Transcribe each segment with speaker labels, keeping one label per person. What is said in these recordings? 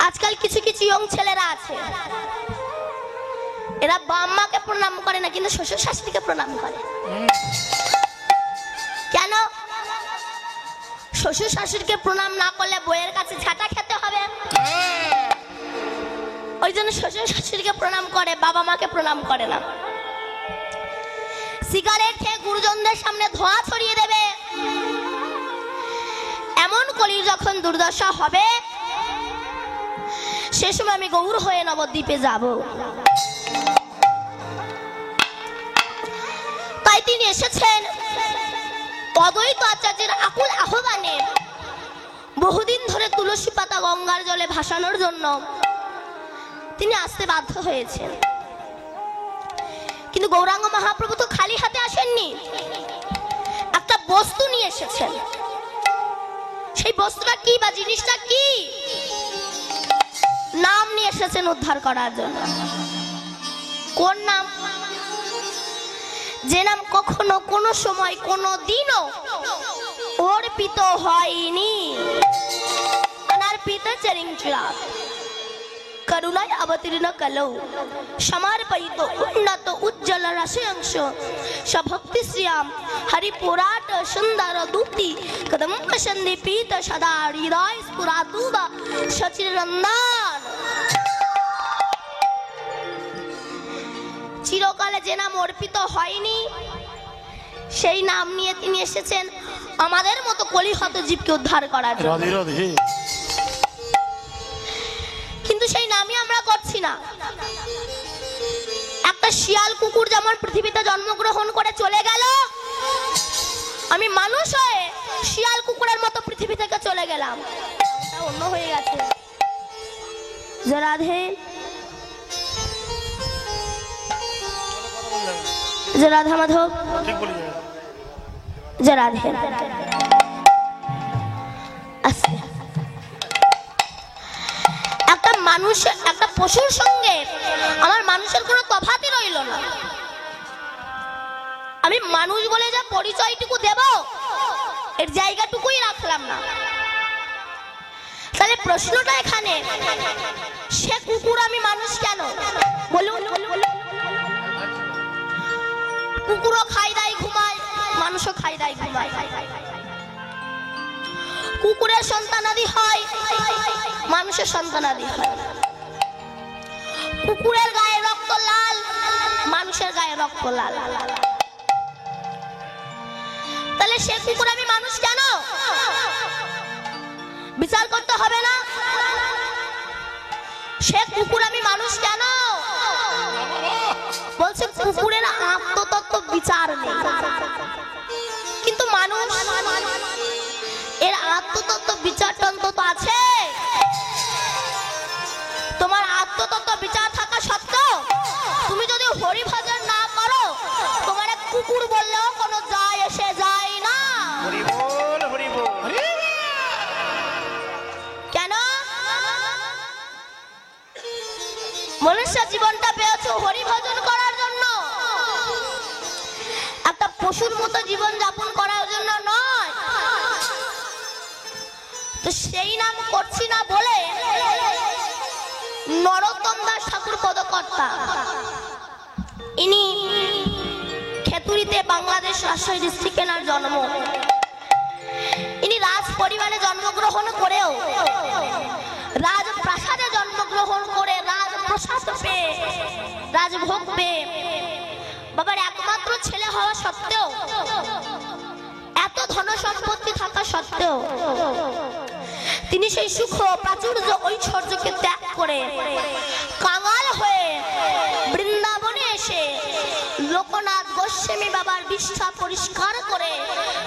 Speaker 1: আজকাল কিছু কিছু ইয়ং ছেলেরা আছে, এরা বাম্মাকে প্রণাম করে না, কিন্তু শ্বশুর শাশুড়িকে প্রণাম করে। কেন? শ্বশুর শাশুড়িকে প্রণাম না করলে বইয়ের কাছে ঝাঁটা খেতে হবে, ওই জন্য শ্বশুর শাশুড়িকে প্রণাম করে, বাবা মাকে প্রণাম করে না। সিগারেট খেয়ে গুরুজনদের সামনে ধোঁয়া ছড়িয়ে দেবে। এমন কলির যখন দুর্দশা হবে, সে সময় আমি গৌর হয়ে নবদ্বীপে যাব। তাই তিনি এসেছেন অদ্বৈত আচার্যের আকুল আহ্বানে বহুদিন ধরে তুলসী পাতা গঙ্গার জলে ভাসানোর জন্য তিনি আসতে বাধ্য হয়েছেন। কিন্তু গৌরাঙ্গ মহাপ্রভু তো খালি হাতে আসেননি, একটা বস্তু নিয়ে এসেছেন। সেই বস্তুটা কি বা জিনিসটা কি? নাম নিয়ে এসেছেন উদ্ধার করার জন্য। কোন নাম? যে নাম কখনো কোনো সময় কোনো দিনও অর্পিত হয়নি। অনর্পিত চরিঞ্চরা করুণায় অবতীর্ণ কলৌ সমর্পিত উন্নত উজ্জ্বল রসাংশ সভক্তি শ্রিয়াম হরিপুরাট সুন্দর দূতি কদম্ব সন্দীপিত সদা হৃদয় স্ফুরাতুদ সচিরনন্দন। চিরকালে যে নাম অর্পিত হয়নি, সেই নাম নিয়ে তিনি এসেছেন আমাদের মতো কলিহত জীবকে উদ্ধার করার জন্য। কিন্তু সেই নামই আমরা করছি না। একটা শিয়াল কুকুর যেমন পৃথিবীতে জন্মগ্রহণ করে চলে গেল, আমি মানুষ হয়ে শিয়াল কুকুরের মতো পৃথিবী থেকে চলে গেলাম, অন্য হয়ে গেছে। যে রাধে, যে রাধা মাধব, যে রাধে। একটা মানুষ, একটা পশুর সঙ্গে আমার মানুষের কোনো তফাতই রইল না। আমি মানুষ বলে যা পরিচয়টুকু দেব, এর জায়গাটুকুই রাখলাম না। তাহলে প্রশ্নটা এখানে, সে কুকুর আমি মানুষ কেন? বলুন। কুকুরও খাই দাই ঘুমায়, মানুষও খাই দাই ঘুমায়। কুকুরের সন্তানাদি হয়, মানুষের সন্তানাদি হয়। কুকুরের গায়ে রক্ত লাল, মানুষের গায়ে রক্ত লাল। তাহলে সে কুকুর আমি মানুষ কেন? বিচার করতে হবে না? সে কুকুর আমি মানুষ কেন? বলছে কুকুরের আত্মতত্ত্ব বিচার নেই, কিন্তু মানুষ এর আত্মতত্ত্ব বিচারটা অন্তত আছে। তোমার আত্মতত্ত্ব বিচার থাকা সত্ত্বেও তুমি যদি হরি ভজন না করো, তোমার এক কুকুর বললেও কোনো যায় এসে যায় না। কেন? মনুষ্য জীবনটা পেয়েছো হরি ভজন করার জন্য, একটা পশুর মতো জীবন যাপন করার জন্য নয়। তো সেই নাম করছি না বলে নরোত্তম দাস ঠাকুর পদকর্তা, ইনি খেতুরিতে বাংলাদেশ রাজশাহী ডিস্ট্রিক্টের জন্ম। ইনি রাজ পরিবারে জন্মগ্রহণ করেও, রাজপ্রাসাদে জন্মগ্রহণ করে, রাজপ্রসাদ পেয়ে, রাজভোগ পেয়ে, বাবার একমাত্র ছেলে হওয়া সত্ত্বেও, এত ধন সম্পত্তি থাকা সত্ত্বেও তিনি সেই সুখ প্রাচুর্য ঐশ্বর্যকে ত্যাগ করে কাঙাল হয়ে বৃন্দাবনে এসে লোকনাথ গোস্বামী বাবার বিষ্ঠা পরিষ্কার করে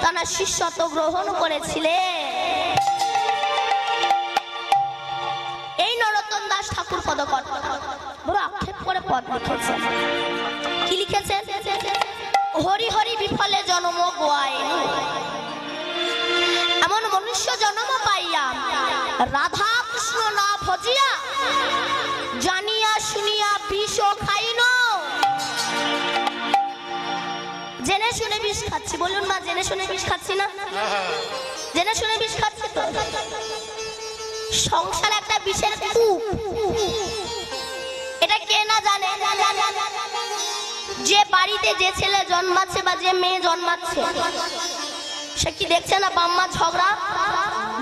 Speaker 1: তার শিষ্যত্ব গ্রহণ করেছিলেন। এই নরোত্তম দাস ঠাকুর পদকর্তা বড় আক্ষেপ করে পদ লিখেছেন। কি লিখেছেন? হরি হরি বিফলে জন্ম গোয়ায়, এমন মনুষ্য জন্ম পাইয়া রাধা কৃষ্ণ না ভজিয়া জানিয়া শুনিয়া বিষ খাইন। জেনে শুনে বিষ খাচ্ছি, বলুন মা, জেনে শুনে বিষ খাচ্ছি না? জেনে শুনে বিষ খাচ্ছি তো। সংসার একটা বিশেষ কূপ। এটা কে না জানে? যে বাড়িতে যে ছেলে জন্মাচ্ছে বা যে মেয়ে জন্মাচ্ছে, সে কি দেখছে না বাম্মা ঝগড়া?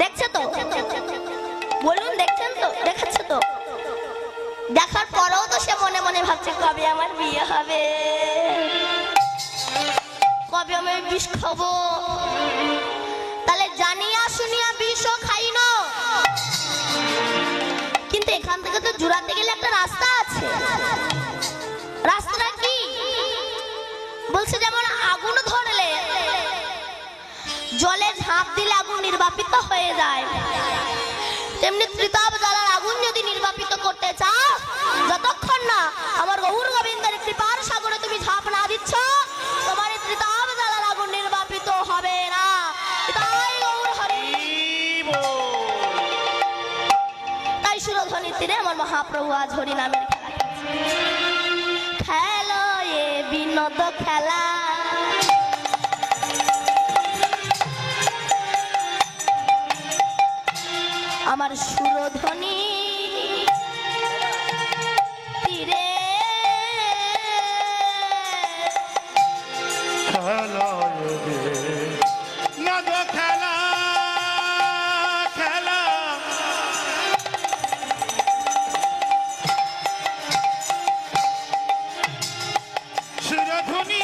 Speaker 1: দেখছে তো? বলুন দেখছেন তো? দেখাচ্ছে তো? দেখার পরেও তো সে মনে মনে ভাবছে কবে আমার বিয়ে হবে, কবে আমি বিষ খাবো। তাহলে জানিয়া শুনিয়া বিষও খাই না, কিন্তু এখান থেকে তো জুড়াতে গেলে একটা রাস্তা আছে। রাস্তাটা কি? বলছে যেমন আগুন ধরলে জলে ঝাঁপ দিলে আগুন নির্বাপিত হয়ে যায়, তেমনি ত্রিতাপ জ্বালার আগুন যদি নির্বাপিত করতে চাও, যতক্ষণ না আমার গৌর গোবিন্দের কৃপার সাগরে তুমি ঝাঁপ না দিচ্ছ, তোমার এই ত্রিতাপ জ্বালার আগুন নির্বাপিত হবে না। তাই গৌর হরি, তাই সুরধ্বনির তীরে আমার মহাপ্রভু আজ হরি নামের খেলা খেলো, এ বিনোদ খেলা। আমার সুরধ্বনি তীরে
Speaker 2: খেলা নদ খেলা খেলা, সুরধ্বনি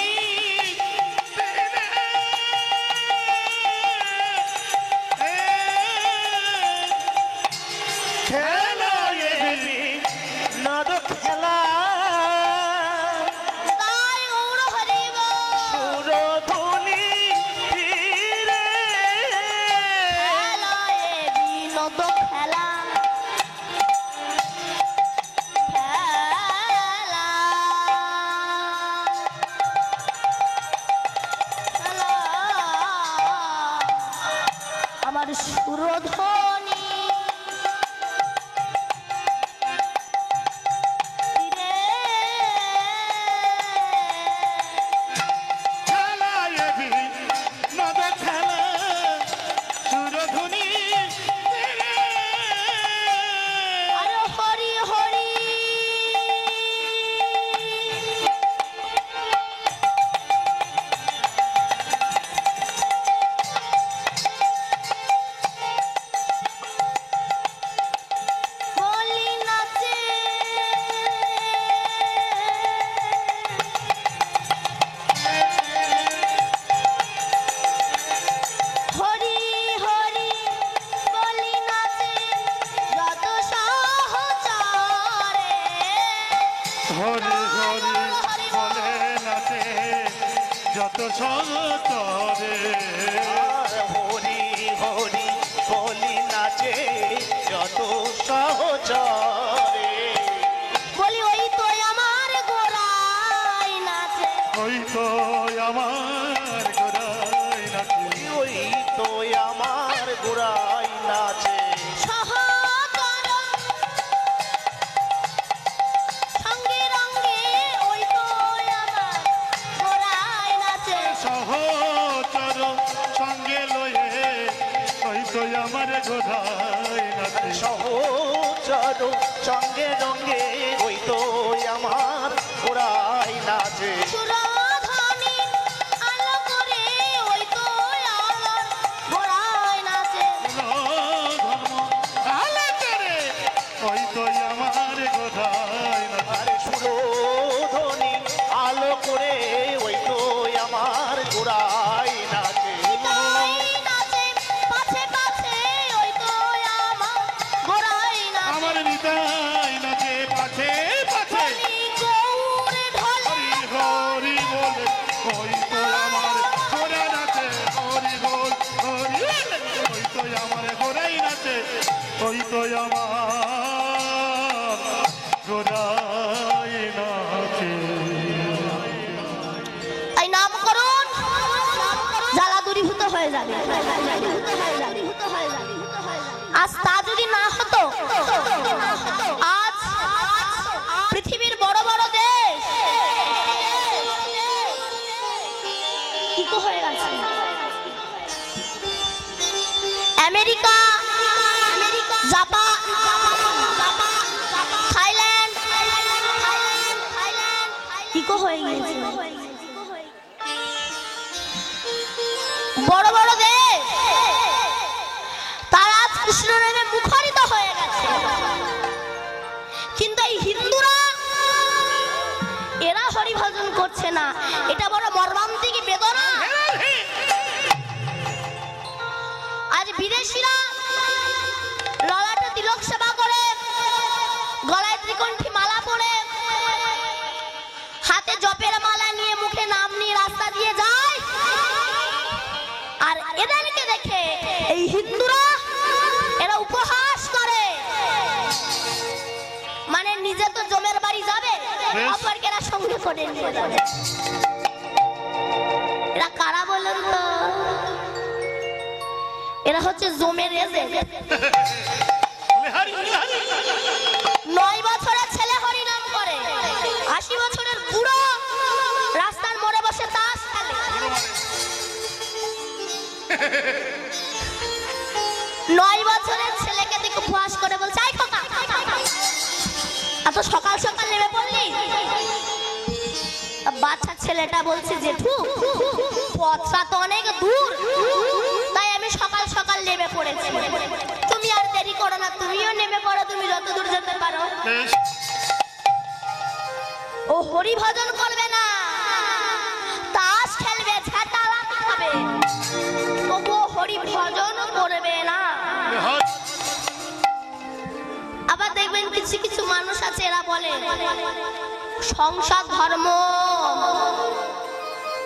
Speaker 1: সুরধ্বনি
Speaker 2: যত সহচরে,
Speaker 3: হরি হরি বলি নাচে যত সহচরে।
Speaker 1: বলি ওই তো আমার গোড়াই নাচে,
Speaker 2: ওই তো আমার গোড়াই নাচে,
Speaker 3: ওই তো আমার গোড়াই নাচে।
Speaker 1: সহচর সঙ্গে রঙ্গে ওই তো আমার গোড়াই নাচে,
Speaker 2: সহচর সঙ্গে লয়ে ওই তো আমার গোড়াই নাচে,
Speaker 3: সহচর সঙ্গে রঙ্গে ওই তো আমার গোড়াই নাচে।
Speaker 1: সুরধ্বনি আলো করে ওই তো আমার গোড়াই নাচে,
Speaker 2: ধর্ম আলো করে ওই তো আমার গোড়াই নাচে।
Speaker 3: আরে সুরধ্বনি আলো করে ওই তো আমার গোড়াই নাচে।
Speaker 1: তাই নাচে পাছে পাছে ওই তো আমার গোড়াই নাচে,
Speaker 2: আমার নিতাই নাচে পাছে পাছে,
Speaker 1: বলি গৌরে ঢলে
Speaker 2: হরি বলে ওই তো আমার গোড়া নাচে, হরি বল হরি বলে ওই তো আমার গোড়াই নাচে, ওই তো আমার গোড়াই নাচে।
Speaker 1: তাই নামকরণ জ্বালা দূরীভূত হয়ে যাবে। আজ তা যদি না হতো, আজ পৃথিবীর বড় বড় দেশ ইকো হয়ে গেছে। আমেরিকা, জাপান,
Speaker 2: বেশ।
Speaker 1: অপরকে এরা সঙ্গে করে নিয়ে যাবে। এরা কারা বলেন তো? এরা হচ্ছে জমের এজেন্ট। 9 বছরের ছেলে হরিনাম করে, 80 বছরের বুড়ো রাস্তার মোড়ে বসে তাস খেলে। 9 বছরের ছেলেকে দেখে উপহাস করে বলছে, আই খোকা, এত সকাল সকাল নেমে পড়লি? বাচ্চা ছেলেটা বলছে, জেঠু পথটা তো অনেক দূর, তাই আমি সকাল সকাল নেমে পড়েছি। তুমি আর দেরি করো না, তুমিও নেমে পড়ো, তুমি যত দূর যেতে পারো।
Speaker 2: বেশ।
Speaker 1: ও হরি ভজন করবে না, তাস খেলবে, ঝাঁটালা খাবে, তবুও হরি ভজন করবে না।
Speaker 2: হয়।
Speaker 1: আবার দেখবেন কিছু কিছু মানুষ আছে, এরা বলে সংসার ধর্ম,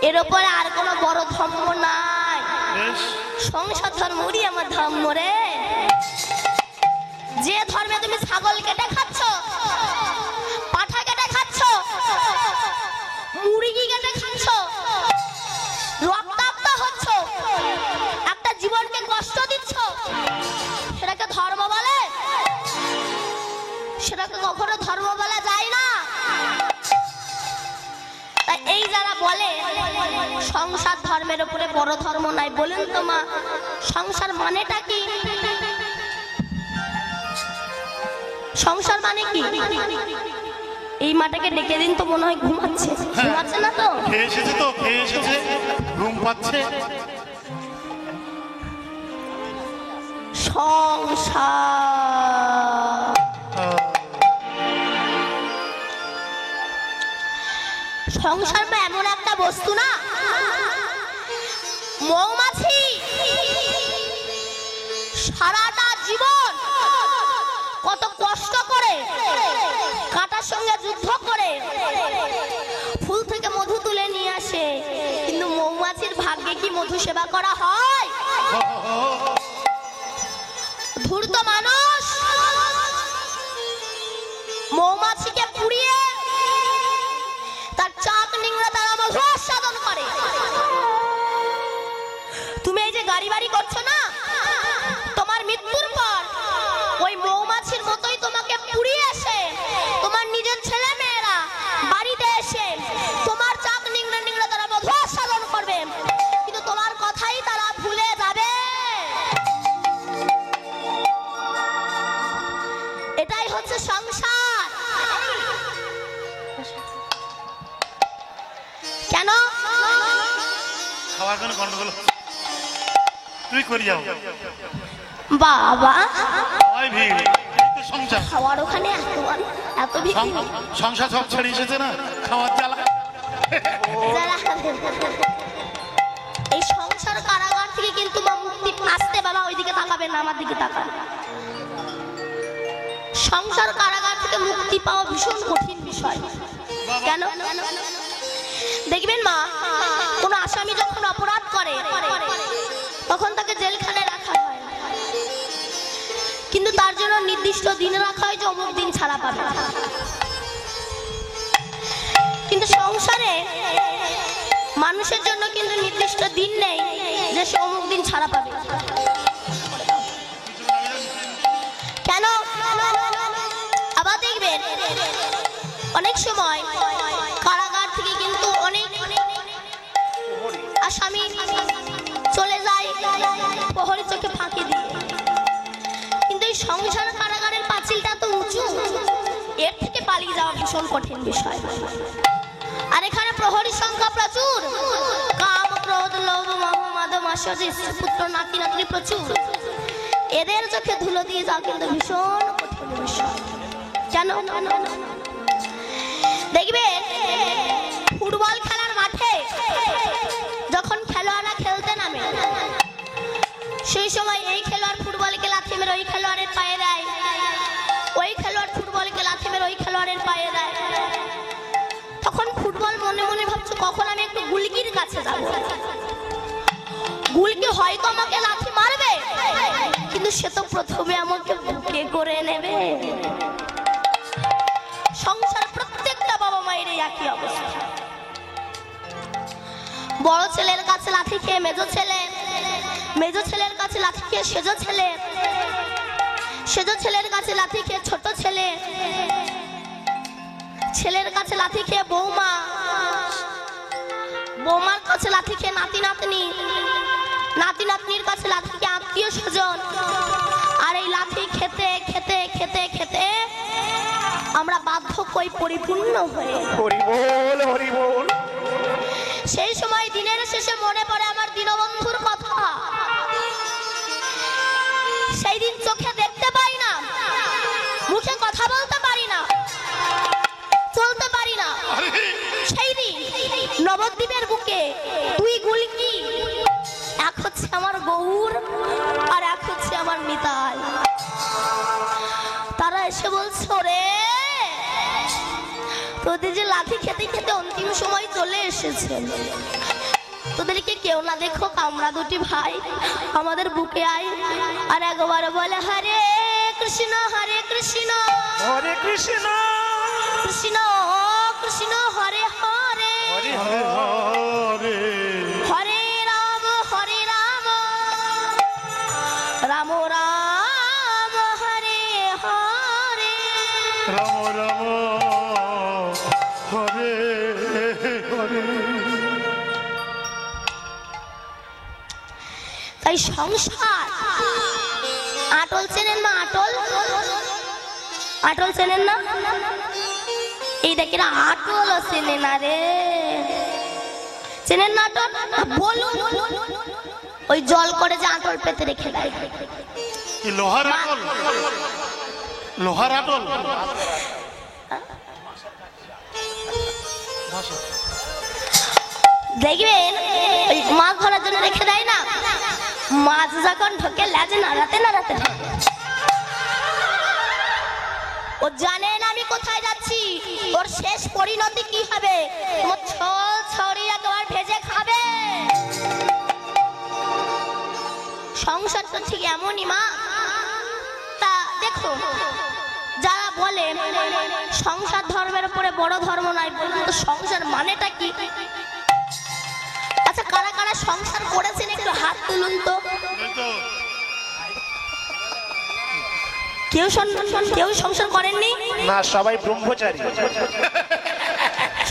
Speaker 1: এর উপরে আর কোনো বড় ধর্ম নাই।
Speaker 2: বেশ।
Speaker 1: সংসার ধর্মই আমার ধর্ম রে। যে ধর্মে তুমি ছাগল কেটে খাচ্ছ, পাঠা কেটে খাচ্ছ, মুরগি কেটে খাচ্ছ, রক্তাক্ত হচ্ছ, একটা জীবনকে কষ্ট দিচ্ছ, সেটাকে ধর্ম বলে? সেটাকে কখনো ধর্ম বলা যায় না। তাই এই যারা বলে সংসার ধর্মের উপরে বড় ধর্ম নাই, বলেন তো মা সংসার মানেটা কি? সংসার মানে কি? এই মাটাকে ডেকে দিন তো, মনে হয় ঘুমাচ্ছে। ঘুমাচ্ছে না তো?
Speaker 2: খেয়ে এসেছে তো, খেয়ে এসেছে, ঘুম পাচ্ছে।
Speaker 1: সংসার সংসার বা এমন একটা বস্তু না, মৌমাছি সারাটা জীবন কত কষ্ট করে কাঁটার সঙ্গে যুদ্ধ করে ফুল থেকে মধু তুলে নিয়ে আসে, কিন্তু মৌমাছির ভাগ্যে কি মধু সেবা করা হয়? ধূর্ত মানুষ মৌমাছিকে পুড়িয়ে তার চাক নিংড়া দ্বারা মধু আস্বাদন করে। তুমি এই যে গাড়ি বাড়ি করছো না, তোমার মৃত্যুর পর ওই মৌমাছির মতোই তোমাকে পুড়িয়ে এসে তোমার নিজের ছেলে মেয়েরা বাড়িতে এসে তোমার চাক নিংড়া নিংড়া দ্বারা মধু আস্বাদন করবে, কিন্তু তোমার কথাই তারা ভুলে যাবে। এটাই হচ্ছে সংসার। কেন
Speaker 2: খাওয়ার কোনো গন্ডগোল? তুই করি যাও।
Speaker 1: বাবা
Speaker 2: ওই ভিড়, এই তো সংসার।
Speaker 1: খাওয়ার ওখানে এত ভিড়।
Speaker 2: সংসার সব ছেড়ে এসেছে না, খাওয়ার জ্বালা।
Speaker 1: এই সংসার কারাগার থেকে কিন্তু মুক্তি আসতে, বাবা ওইদিকে তাকাবেন না, আমার দিকে তাকাবেন। সংসার কারাগার থেকে মুক্তি পাওয়া ভীষণ কঠিন বিষয়। কেন? দেখবেন মা, কোন আসামি যখন অপরাধ করে তখন তাকে জেলখানায় রাখা হয়, কিন্তু তার জন্য নির্দিষ্ট দিন রাখা হয় যে অমুক দিন ছাড়া পাবে। কিন্তু সংসারে মানুষের জন্য কিন্তু নির্দিষ্ট দিন নেই যে সে অমুক দিন ছাড়া পাবে। কেন? আবার দেখবেন অনেক সময় কারাগার থেকে কিন্তু অনেক আসামি চলে যায় প্রহরীর চোখে ফাঁকি দিয়ে, কিন্তু এই সংসার কারাগারের পাঁচিলটা তো উঁচু, এর থেকে পালিয়ে যাওয়া ভীষণ কঠিন বিষয়। আর এখানে প্রহরীর সংখ্যা প্রচুর, কাম ক্রোধ লোভ মোহ মাদক মাৎসর্য পুত্র নাতি নাতনি প্রচুর, এদের চোখে ধুলো দিয়ে যাওয়া কিন্তু ভীষণ কঠিন বিষয়। কেন? দেখবে ফুটবল খেলার মাঠে যখন খেলোয়াড়রা খেলতে নামে, সেই সময় এই খেলোয়াড় ফুটবলকে লাথি মেরে ওই খেলোয়াড়ের পায়ে দেয়, ওই খেলোয়াড় ফুটবলকে লাথি মেরে ওই খেলোয়াড়ের পায়ে দেয়। তখন ফুটবল মনে মনে ভাবছে কখন আমি একটু গুলকির কাছে যাব, গুলকি হয়তো আমাকে লাথি মারবে, কিন্তু সে তো প্রথমে আমাকে বুকে করে নেবে। সংসার প্রত্যেকটা বাবা বড় ছেলের কাছে লাথি খেয়ে মেজো ছেলে, মেজো ছেলের কাছে লাথি খেয়ে সেজো ছেলে, সেজো ছেলের কাছে লাথি খেয়ে ছোট ছেলে, ছেলের কাছে লাথি খেয়ে বৌমা, বৌমার কাছে লাথি খেয়ে নাতি নাতনি, নাতি নাতনির কাছে লাথি খেয়ে আত্মীয় স্বজন। আর এই লাথি খেতে খেতে খেতে খেতে আমরা বার্ধক্য পরিপূর্ণ হয়ে।
Speaker 3: হরি বল হরি বল।
Speaker 1: সেই সময় দিনের শেষে মনে পড়ে আমার দীনবন্ধুর কথা। সেই দিন চোখে দেখতে পাই না, মুখে কথা বলতে পারি না, চলতে পারি না। সেই দিন নবদ্বীপের বুকে দুই গুলকি, এক হচ্ছে আমার গৌর আর এক হচ্ছে আমার মিতাল। তারা এসে বলছো রে, তোদের যে লাঠি খেতে খেতে অন্তিম সময় চলে এসেছে, তোদেরকে কেউ না দেখো, আমরা দুটি ভাই আমাদের বুকে আয়। আর একবার বলে হরে কৃষ্ণ হরে কৃষ্ণ
Speaker 3: হরে কৃষ্ণ
Speaker 1: কৃষ্ণ কৃষ্ণ হরে হরে
Speaker 3: হরে
Speaker 2: হরে
Speaker 1: হরে রাম রাম রাম হরে হরে।
Speaker 2: রাম রাম হরে হরে।
Speaker 1: তাই সংসার আটল চেনেন না? আটল, আটল চেনেন না? এই দেখেন আটল চেনে না রে, চেনেন না আটল? বলুন, ওই জল করে যে আটল পেতে রেখে দেয়,
Speaker 2: কি লোহার আটল? লোহার আটল?
Speaker 1: দেখবেন ওই মাছ ধরার জন্য রেখে দেয় না, মাছ যখন ঢোকে লেজে নাড়াতে নাড়াতে ঢোকে। ও জানে না আমি কোথায় যাচ্ছি, ওর শেষ পরিণতি কি হবে, ওর ছল ছড়ি একবার ভেজে খাবে। সংসার তো ঠিক এমনই মা। তা দেখো, যারা বলে সংসার ধর্মের উপরে বড় ধর্ম নাই, বলুন তো সংসার মানেটা কি? আচ্ছা, কারা কারা সংসার করেছেন একটু হাত তুলুন তো। কেউ সংসার করেননি?
Speaker 3: না, সবাই ব্রহ্মচারী।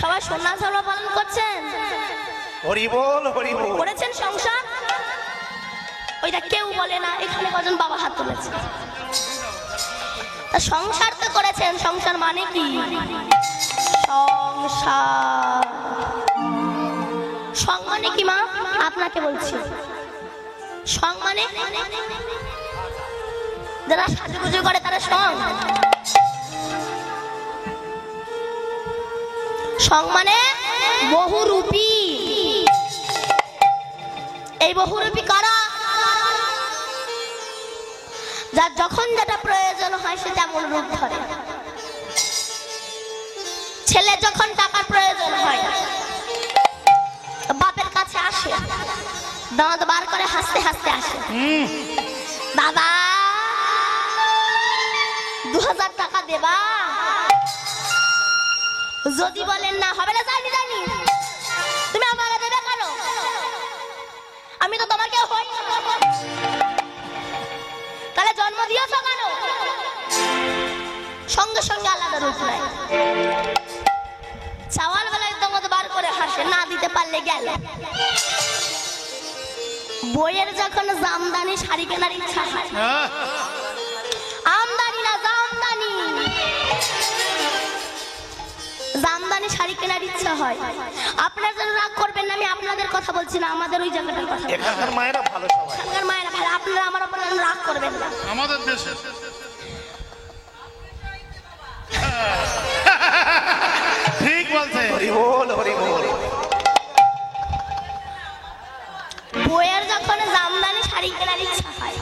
Speaker 1: সবাই সন্ন্যাস ধর্ম পালন করছেন।
Speaker 3: হরি বল হরি বল।
Speaker 1: করেছেন সংসার? ওইটা কেউ বলে না। এখানে কজন বাবা হাত তুলেছে? তা সংসার তো করেছেন, সংসার মানে কি? সংসার সং মানে কি মা? আপনাকে বলছি, সং মানে যারা সাজুগুজু করে তারা সং। সং মানে বহুরূপী। এই বহুরূপী কারা? যার যখন যেটা প্রয়োজন হয় সে তেমন রূপ ধরে। ছেলে যখন টাকার প্রয়োজন হয় বাপের কাছে আসে, দাঁত বার করে হাসতে হাসতে আসে, বাবা 2000 টাকা দেবা? যদি বলেন না হবে না, জানি জানি, তুমি আমাকে দেবে কেন? আমি তো তোমাকে হই, তাহলে জন্ম দিয়েছ কেন? সঙ্গে সঙ্গে আলাদা রূপ নেয়। চাওয়াল বেলায় দমত বার করে হাসে, না দিতে পারলে গেল। বইয়ের যখন জামদানি শাড়ি কেনার ইচ্ছা হয়, আমদানি না জামদানি, জামদানি শাড়ি কেনার ইচ্ছা হয়। আপনার যেন রাগ করবেন না, আমি আপনাদের কথা বলছি না, আমাদের ওই জায়গাটার কথা।
Speaker 3: এখানকার মায়েরা ভালো, সবাই
Speaker 1: এখানকার মায়েরা ভালো, আপনারা আমার উপর রাগ করবেন না।
Speaker 2: আমাদের দেশে ঠিক বলছে।
Speaker 3: হরি বল হরি বল।
Speaker 1: বইয়ের যখন জামদানি শাড়ি কেনার ইচ্ছা হয়,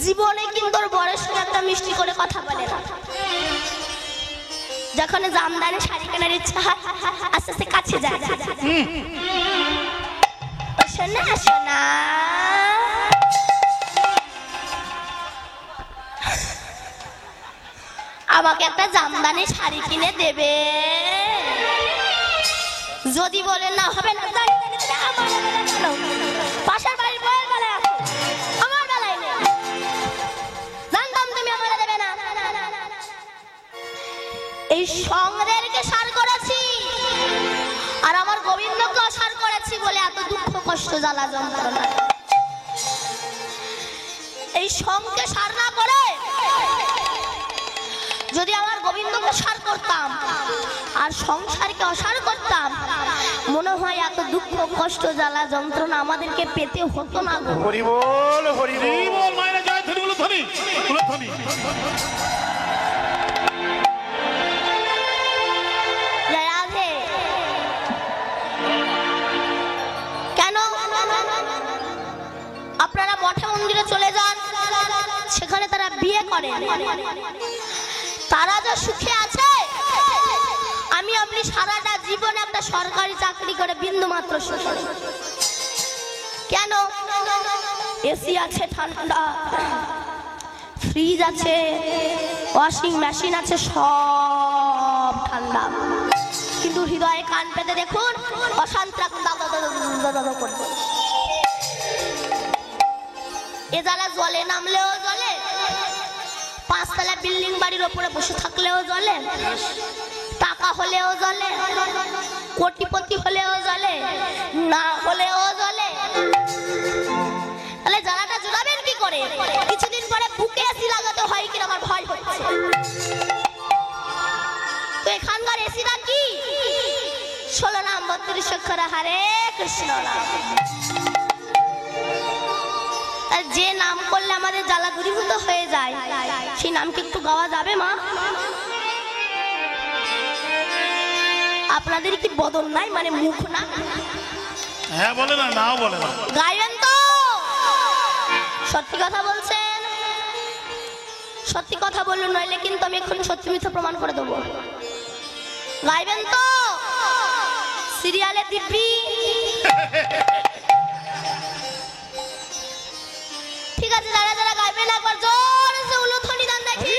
Speaker 1: জীবনে কিন্তু ওর বরের সঙ্গে একটা মিষ্টি করে কথা বলে না। যখন জামদানি শাড়ি কেনার ইচ্ছা হয় আস্তে আস্তে কাছে যায়, শোনা শোনা আমাকে একটা জামদানি শাড়ি কিনে দেবে? যদি বলে না হবে না, জানি, আমার বেলায় কেন? পাশের বাড়ির বউয়ের বেলায় আছে, আমার বেলায় নেই। জানতাম তুমি আমার দেবে না। এই সংগ্রেরকে সার করেছি আর আমার গোবিন্দকে অসার করেছি বলে এত দুঃখ কষ্ট জ্বালা যন্ত্রণা। এই সঙ্গে সার না করে যদি আমার গোবিন্দকে সার করতাম আর সংসারকে অসার করতাম, মনে হয় এত দুঃখ কষ্ট জ্বালা যন্ত্রণা আমাদেরকে পেতে হতো না গো।
Speaker 3: হরি বল হরি
Speaker 2: হরি
Speaker 3: বল।
Speaker 2: বল মায়েরা জয় ধ্বনি উলুধ্বনি উলুধ্বনি।
Speaker 1: জয় রাধে। কেন আপনারা মঠে মন্দিরে চলে যান, সেখানে তারা বিয়ে করে, তারা যা সুখে আছে, আমি আপনি সারাটা জীবন একটা সরকারি চাকরি করে বিন্দু মাত্র সুখে নেই। কেন? এসি আছে ঠান্ডা, ফ্রিজ আছে, ওয়াশিং মেশিন আছে, সব ঠান্ডা, কিন্তু হৃদয়ে কান পেতে দেখুন অশান্ত করছে। এ জ্বালা জলে নামলেও জলে, পাঁচতলা বিল্ডিং বাড়ির ওপরে বসে থাকলেও জলে, টাকা হলেও জলে, কোটিপতি হলেও জলে, না হলেও জলে। তাহলে জ্বালাটা জ্বলাবেন কি করে? কিছুদিন পরে বুকে এসি লাগাতে হয় কিনা আমার ভয় হচ্ছে। তো এখানকার এসিটা কি? 16 নাম 32 অক্ষর হরে কৃষ্ণ নাম। যে নাম করলে আমাদের জ্বালা দূরীভূত হয়ে যায়, সেই নামকে একটু গাওয়া যাবে মা? আপনাদের কি বদন নাই, মানে মুখ না?
Speaker 2: হ্যাঁ বলে না, নাও বলে না।
Speaker 1: গাইবেন তো? সত্যি কথা বলছেন? সত্যি কথা বলুন, নইলে কিন্তু আমি এখন সত্যি মিথ্যা প্রমাণ করে দেবো। গাইবেন তো? সিরিয়ালে দিব্যি। ঠিক আছে, যারা যারা গাইবেন একবার জোরে সে উলুধ্বনি দান দেখি।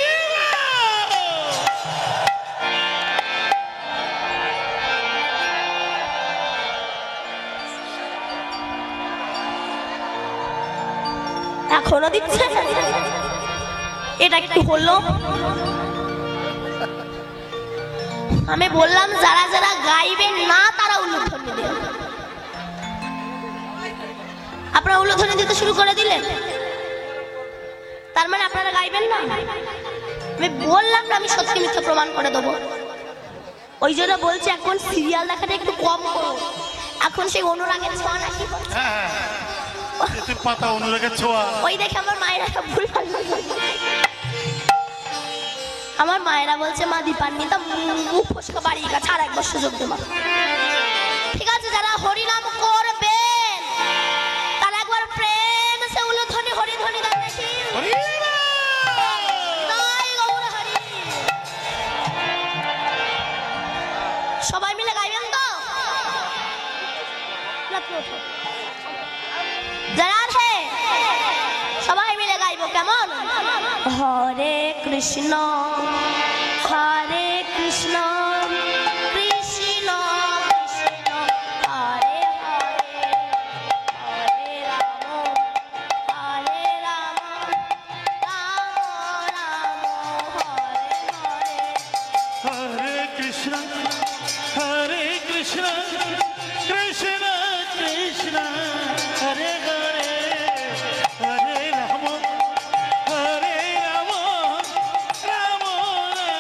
Speaker 1: এখনো দিচ্ছে? এটা একটু হলো। আমি বললাম যারা যারা গাইবেন না তারা উলুধ্বনি দেন। আপনারা উলুধ্বনি দিতে শুরু করে দিলেন, তার মানে আপনারা গাইবেন না। আমি বললাম না আমি সত্যি মিথ্যা প্রমাণ করে দেবো। ওই জন্য বলছি এখন সিরিয়াল দেখাটা একটু কম করো। এখন সেই অনুরাগের ছোঁয়া নাকি
Speaker 2: হ্যাঁ এতে পাতা অনুরাগের ছোঁয়া।
Speaker 1: ওই দেখে আমার মায়েরা সব ভুল ভাল। আমার মায়েরা বলছে মা দীপান্বিতা মুখ ফসকা বাড়িয়ে গেছে, আর একবার সুযোগ দেবো। ঠিক আছে, যারা হরিনাম করবেন তারা একবার প্রেম সে উলুধ্বনি হরিধ্বনি দেন দেখি। জয় গৌর হরি। সবাই মিলে গাইবেন তো? যারা আছে সবাই মিলে গাইবো, কেমন? হরে কৃষ্ণ হরে কৃষ্ণ কৃষ্ণ কৃষ্ণ হরে হরে, হরে রাম হরে রাম রাম রাম হরে হরে।
Speaker 2: হরে কৃষ্ণ কৃষ্ণ কৃষ্ণ হরে হরে, হরে রাম রাম রাম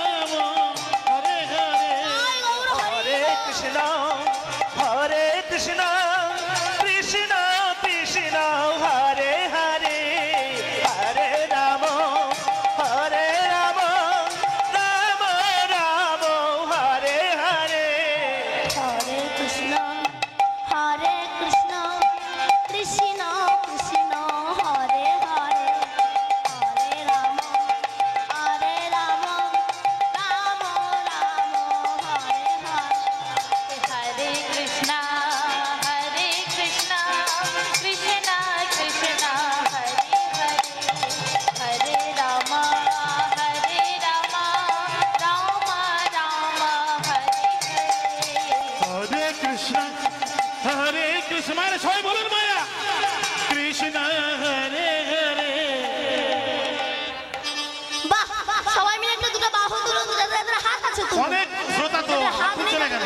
Speaker 1: হাত নেই?
Speaker 2: তুলছে না কেন?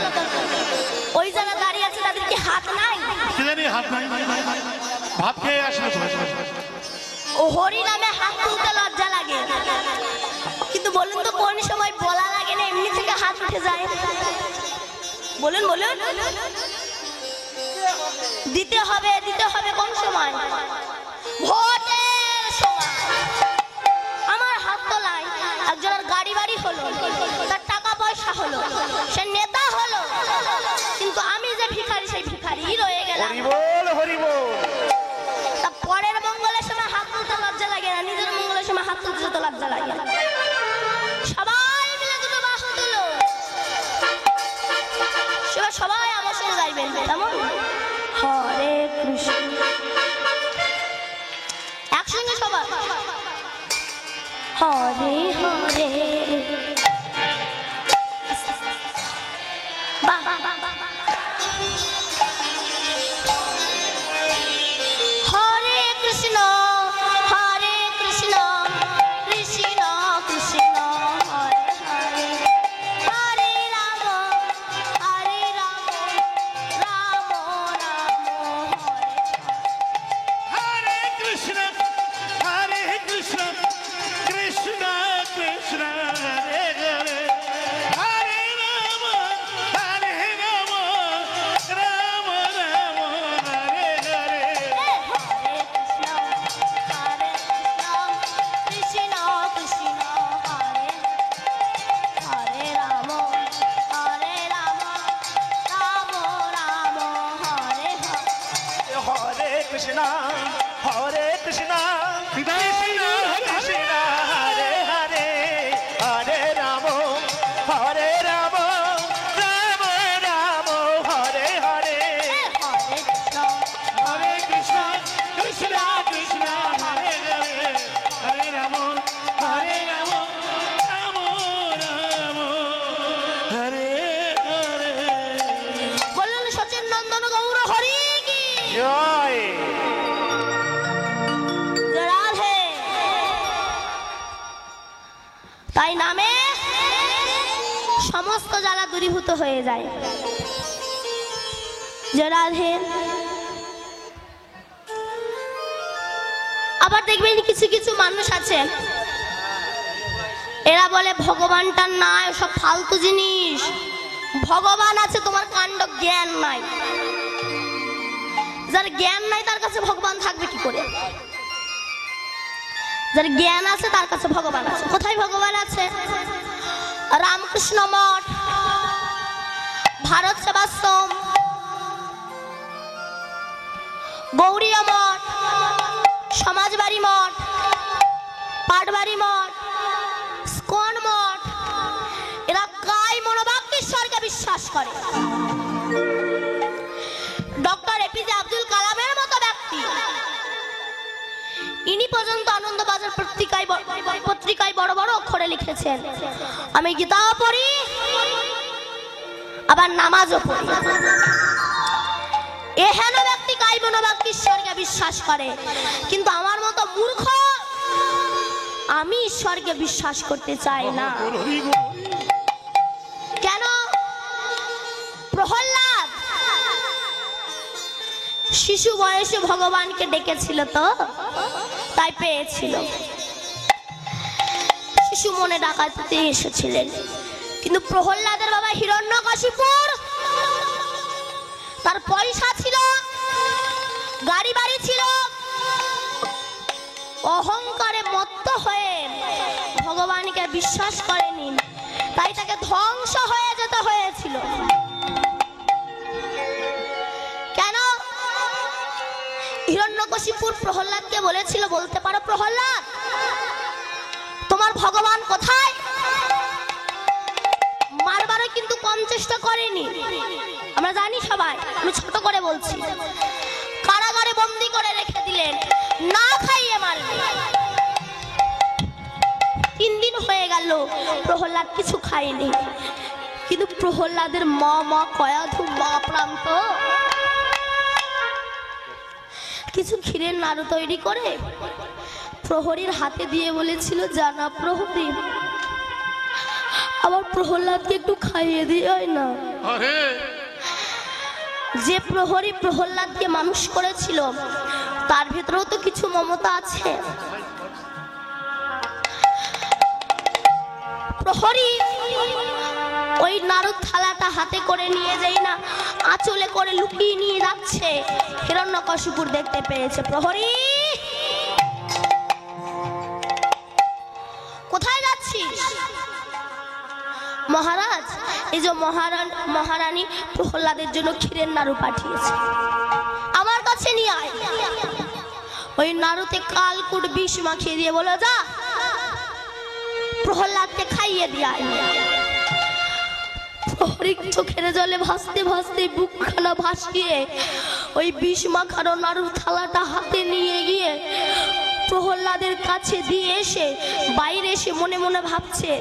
Speaker 1: ওই যারা দাঁড়িয়ে আছে তাদের কি হাত নাই?
Speaker 2: কি জানি হাত নাই, ভাত খেয়ে আসলে তো।
Speaker 1: ও হরি নামে হাত তুলতে লজ্জা লাগে, কিন্তু বলুন তো কোন সময় বলা লাগে না এমনি থেকে হাত উঠে যায়? বলুন বলুন। দিতে হবে কোন সময়? ভোটের সময়। আমার হাত তোলায় একজনের গাড়ি বাড়ি হলো, তার টাকা পয়সা হলো, সে নেতা হলো, কিন্তু আমি যে ভিখারি সেই ভিখারি রয়ে গেলাম।
Speaker 3: হরি বল।
Speaker 1: তা পরের মঙ্গলের সময় হাত তুলতে লজ্জা লাগে না? নিজের মঙ্গলের সময় হাত তুলতে তো লজ্জা লাগে। সবাই মিলে দুটো বাহু তুলো, সবাই আমার সঙ্গে গাইবেন কেমন? হরে কৃষ্ণ, একসঙ্গে সবাই হরে হরে। বাহ বাহ বাহ বাহ। হরে কৃষ্ণ কৃষ্ণ কৃষ্ণ হরে হরে, হরে রাম রাম রাম হরে
Speaker 2: হরে কৃষ্ণ কৃষ্ণ কৃষ্ণ হরে হরে, হরে রাম রাম রাম হরে হরে।
Speaker 1: হরে কৃষ্ণ কৃষ্ণ কৃষ্ণ হরে হরে, রাম রাম রাম হরে হরে।
Speaker 3: হরে কৃষ্ণ কৃষ্ণ
Speaker 2: কৃষ্ণ
Speaker 3: কৃষ্ণ হরে হরে, হরে রাম রাম রাম হরে হরে।
Speaker 1: হরে কৃষ্ণ
Speaker 2: হরে কৃষ্ণ কৃষ্ণ কৃষ্ণ হরে হরে, হরে রাম রাম রাম হরে হরে।
Speaker 1: বললেন সচিন নন্দন গৌর হরি কি
Speaker 3: জয়।
Speaker 1: রাধে। তাই নামে সমস্ত জ্বালা দূরীভূত হয়ে যায়। যে রাধে। আবার দেখবেন কিছু কিছু মানুষ আছে, এরা বলে ভগবানটা নাই, সব ফালতু জিনিস। ভগবান আছে, তোমার কাণ্ড জ্ঞান নাই। যার জ্ঞান নাই তার কাছে ভগবান থাকবে কি করে? যার জ্ঞান আছে তার কাছে ভগবান আছে। কোথায় ভগবান আছে? রামকৃষ্ণ মঠ, ভারত সেবাশ্রম, গৌরীয় মঠ, সমাজবাড়ি মঠ, পাটবাড়ি মঠ, স্কন মঠ, এরা কায় মনোবাক্যেশ্বরকে বিশ্বাস করে। ডক্টর এপিজে আব্দুল কালামের মতো ব্যক্তি, ইনি পর্যন্ত আনন্দবাজার পত্রিকায় বড় বড় অক্ষরে লিখেছেন, আমি গীতাও পড়ি আবার নামাজও পড়ি। এহেন ব্যক্তি কায় মনোবাক্যেশ্বরকে বিশ্বাস করে, কিন্তু আমার মতো মূর্খ আমি ঈশ্বরকে বিশ্বাস করতে চাই না। কেন? প্রহ্লাদ শিশু বয়সে ভগবানকে ডেকেছিল, তো তাই পেয়েছিল। শিশু মনে ডাকাতে এসেছিলেন, কিন্তু প্রহ্লাদের বাবা হিরণ্যকশিপুর, তার পয়সা ছিল, গাড়ি বাড়ি ছিল, অহংকারে মত্ত হয়ে ভগবানকে বিশ্বাস করেনি, তাই তাকে ধ্বংস হয়ে যেতে হয়েছিল। কেন? হিরণ্যকশিপুর প্রহ্লাদকে বলেছিল, বলতে পারো প্রহ্লাদ তোমার ভগবান কোথায়? মারবারও কিন্তু কম চেষ্টা করেনি, আমরা জানি সবাই, আমি ছোট করে বলছি। কারাগারে বন্দি করে রেখে দিলেন, না খাইয়ে মারবে। 3 দিন হয়ে গেল প্রহ্লাদ কিছু খায়নি, কিন্তু প্রহ্লাদের মা কয়াধু মা প্রান্ত কিছু ক্ষীরের নাড়ু তৈরি করে প্রহরীর হাতে দিয়ে বলেছিল, জানা প্রহরী আবার প্রহ্লাদকে একটু খাইয়ে দিয়ে হয় না?
Speaker 2: আরে
Speaker 1: যে প্রহরী প্রহ্লাদকে মানুষ করেছিল তার ভিতরেও তো কিছু মমতা আছে। প্রহরী ওই নারদ থালাটা হাতে করে নিয়ে যাই না আঁচলে করে লুকিয়ে নিয়ে যাচ্ছে, হিরণ্যকশিপুর দেখতে পেয়েছে। প্রহরী, কোথায় যাচ্ছিস? মহারাজ, এই যে মহারানী প্রহ্লাদের জন্য ক্ষীরের নাড়ু পাঠিয়েছে, আমার কাছে নিয়ে আয়। ওই নাড়ুতে কালকুট বিষ মাখিয়ে দিয়ে বলো, যা প্রহ্লাদকে খাইয়ে দিয়ে আয়। প্রহরী চোখের জলে ভাসতে ভাসতে বুকখানা ভাসিয়ে ওই বিষ মাখানো নাড়ুর থালাটা হাতে নিয়ে গিয়ে প্রহ্লাদের কাছে দিয়ে এসে বাইরে এসে মনে মনে ভাবছে,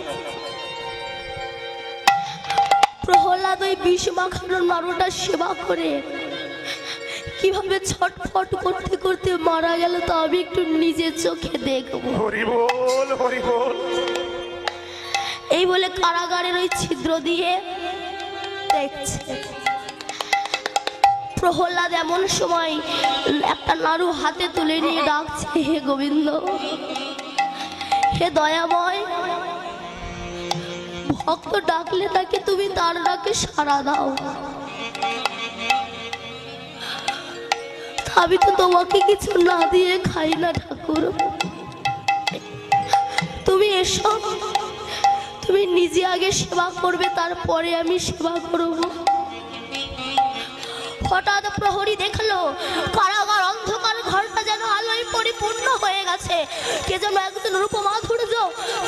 Speaker 1: প্রহ্লাদ ওই বিষ মাখানোর নাড়ুটা সেবা করে কিভাবে ছটফট করতে করতে মারা গেল তা আমি একটু নিজের চোখে দেখবো।
Speaker 3: হরি বল, হরি বল।
Speaker 1: এই বলে কারাগারের ওই ছিদ্র দিয়ে দেখছে। প্রহ্লাদ এমন সময় একটা নাড়ু হাতে তুলে নিয়ে ডাকছে, হে গোবিন্দ, হে দয়াময়, ভক্ত ডাকলে নাকি তুমি তার ডাকে সাড়া দাও। আমি তো তোমাকে কিছু না দিয়ে খাই না ঠাকুর, তুমি এসো, তুমি নিজে আগে সেবা করবে, তারপরে আমি সেবা করব। হঠাৎ প্রহরী দেখলো কারাগার অন্ধকার ঘরটা যেন আলোয় পরিপূর্ণ হয়ে গেছে। কে যেন একজন রূপমাধুর্য,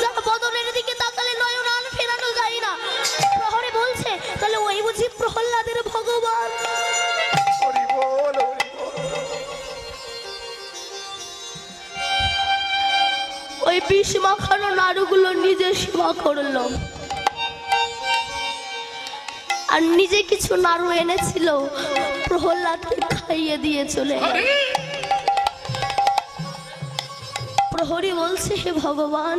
Speaker 1: যার বদনের দিকে তাকালে নয়ন আর ফেরানো যায় না। প্রহরী বলছে, তাহলে ওই বুঝি প্রহ্লাদের ভগবান।
Speaker 3: হরি বল, হরি বল।
Speaker 1: ওই বিষ মাখানো নাড়ুগুলো নিজে সেবা করলো, আর নিজে কিছু নাড়ু এনেছিল প্রহ্লাদকে খাইয়ে দিয়ে চলে গেল। প্রহরী বলছে, হে ভগবান,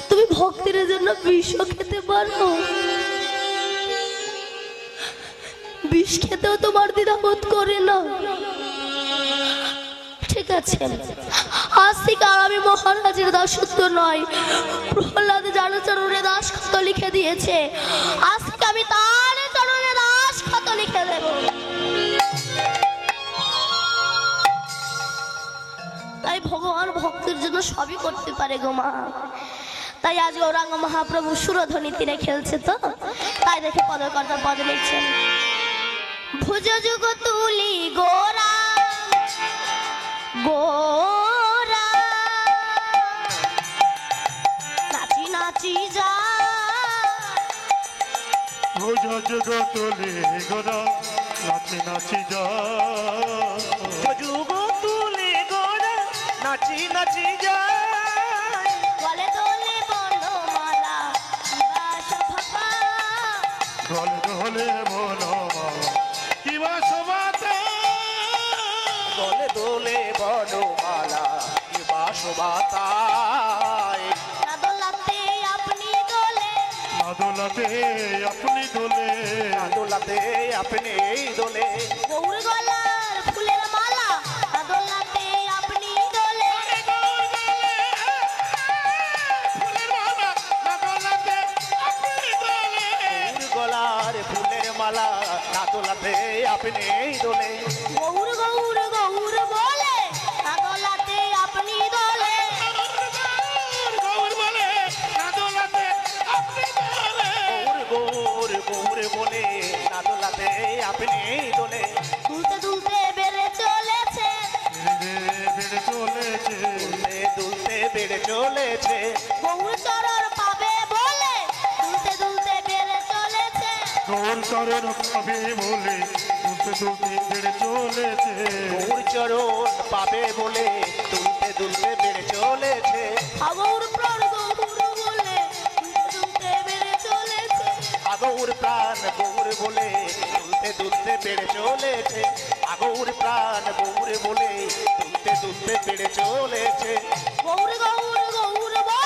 Speaker 1: তুমি ভক্তের জন্য বিষও খেতে পারো, বিষ খেতেও তোমার দ্বিধাবোধ করে না। ঠিক আছে, আজ থেকে আর আমি মহারাজের দাসত্ব নয়, প্রহ্লাদ যার চরণে দাস খত লিখে দিয়েছে, আজ থেকে আমি তার চরণে দাস খত লিখে দেব। তাই ভগবান ভক্তের জন্য সবই করতে পারে গো মা। তাই আজ গৌরাঙ্গ মহাপ্রভু সুরধ্বনি তীরে খেলছে, তো তাই দেখে পদকর্তা পদ নিচ্ছেন। ভুজ যুগ তুলি গোরা গোরা, নাচি নাচি যা,
Speaker 2: ভুজ যুগ তুলি গোরা, নাচি নাচি যা,
Speaker 3: যুগ তুলে গোরা, নাচি নাচি যায়।
Speaker 1: গলে দোলে বনমালা, বাস ভাপা,
Speaker 2: গলে দোলে বনমালা, কিবা শোভাতে,
Speaker 3: গলে দোলে বনমালা, কিবা শোভাতায়।
Speaker 1: না দোলাতে আপনি দোলে,
Speaker 2: না দোলাতে আপনি দোলে,
Speaker 3: না দোলাতে আপনি দোলে।
Speaker 1: গৌর গলার ফুলের মালা, না দোলাতে আপনি দোলে,
Speaker 2: ফুলের মালা, না দোলাতে আপনি দোলে,
Speaker 3: গৌর গলার ফুলের মালা, না দোলাতে আপনি দোলে।
Speaker 1: গৌর গৌর গৌর বলে, না দোলাতে আপনি দোলে,
Speaker 2: গৌর বলে, না দোলাতে আপনি দোলে,
Speaker 3: গৌর গৌর গৌর বলে, না দোলাতে আপনি দোলে।
Speaker 1: দুলতে দুলতে বেড়ে চলেছে,
Speaker 2: বেড়ে চলেছে,
Speaker 3: দুলতে দুলতে বেড়ে চলেছে।
Speaker 1: গৌর চরণ পাবে বলে, দুলতে দুলতে বেড়ে চলেছে,
Speaker 2: গৌর চরণ পাবে বলে, দুলতে দুলতে বেড়ে চলেছে,
Speaker 3: গৌর চরণ পাবে বলে, দুলতে দুলতে বেড়ে চলেছে।
Speaker 1: গৌর প্রাণ গৌর বলে, দুলতে দুলতে বেড়ে চলেছে,
Speaker 3: আগৌর প্রাণ গৌর বলে, দুলতে দুলতে বেড়ে চলেছে। আগৌর প্রাণ গৌর বলে, দুলতে দুলতে বেড়ে চলেছে।
Speaker 1: গৌর গৌর গৌর বলে,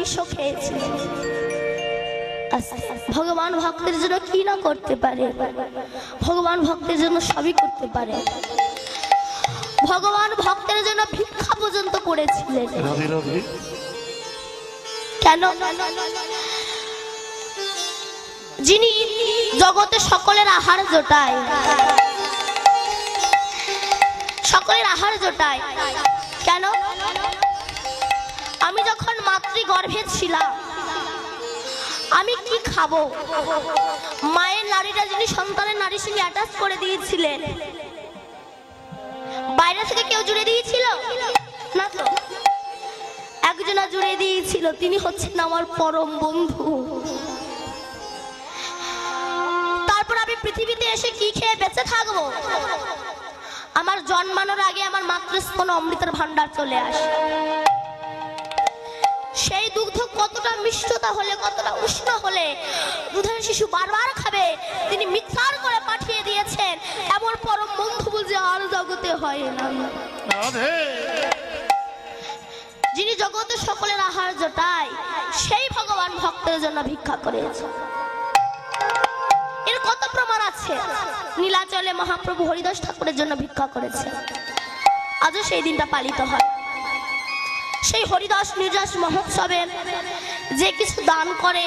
Speaker 1: বিষও খেয়েছিল। ভগবান ভক্তের জন্য কি না করতে পারে, ভগবান ভক্তের জন্য সবই করতে পারে। ভগবান ভক্তের জন্য ভিক্ষা পর্যন্ত করেছিলেন।
Speaker 2: রাধে রাধে।
Speaker 1: কেন? যিনি জগতে সকলের আহার জোটায়, সকলের আহার জোটায়। কেন? আমি যখন মাতৃগর্ভে ছিলাম আমি কি খাবো? মায়ের নারীটা যিনি সন্তানের নারীর সঙ্গে অ্যাটাচ করে দিয়েছিলেন, বাইরে থেকে কেউ জুড়ে দিয়েছিল না তো, একজনা জুড়ে দিয়েছিল, তিনি হচ্ছেন আমার পরম বন্ধু। তারপর আমি পৃথিবীতে এসে কি খেয়ে বেঁচে থাকবো? আমার জন্মানোর আগে আমার মাতৃস্তন অমৃতের ভান্ডার চলে আসে। সেই দুগ্ধ কতটা মিষ্টতা হলে, কতটা উষ্ণ হলে দুধের শিশু বারবার খাবে, তিনি মিক্সার করে পাঠিয়ে দিয়েছেন। এমন পরম বন্ধু বুঝে আর জগতে হয় না।
Speaker 2: রাধে।
Speaker 1: যিনি জগতে সকলের আহার জোটায়, সেই ভগবান ভক্তের জন্য ভিক্ষা করেছে। এর কত প্রমাণ আছে। নীলাচলে মহাপ্রভু হরিদাস ঠাকুরের জন্য ভিক্ষা করেছে, আজও সেই দিনটা পালিত হয়। সেই হরিদাস নির্যাস মহোৎসবে যে কিছু দান করে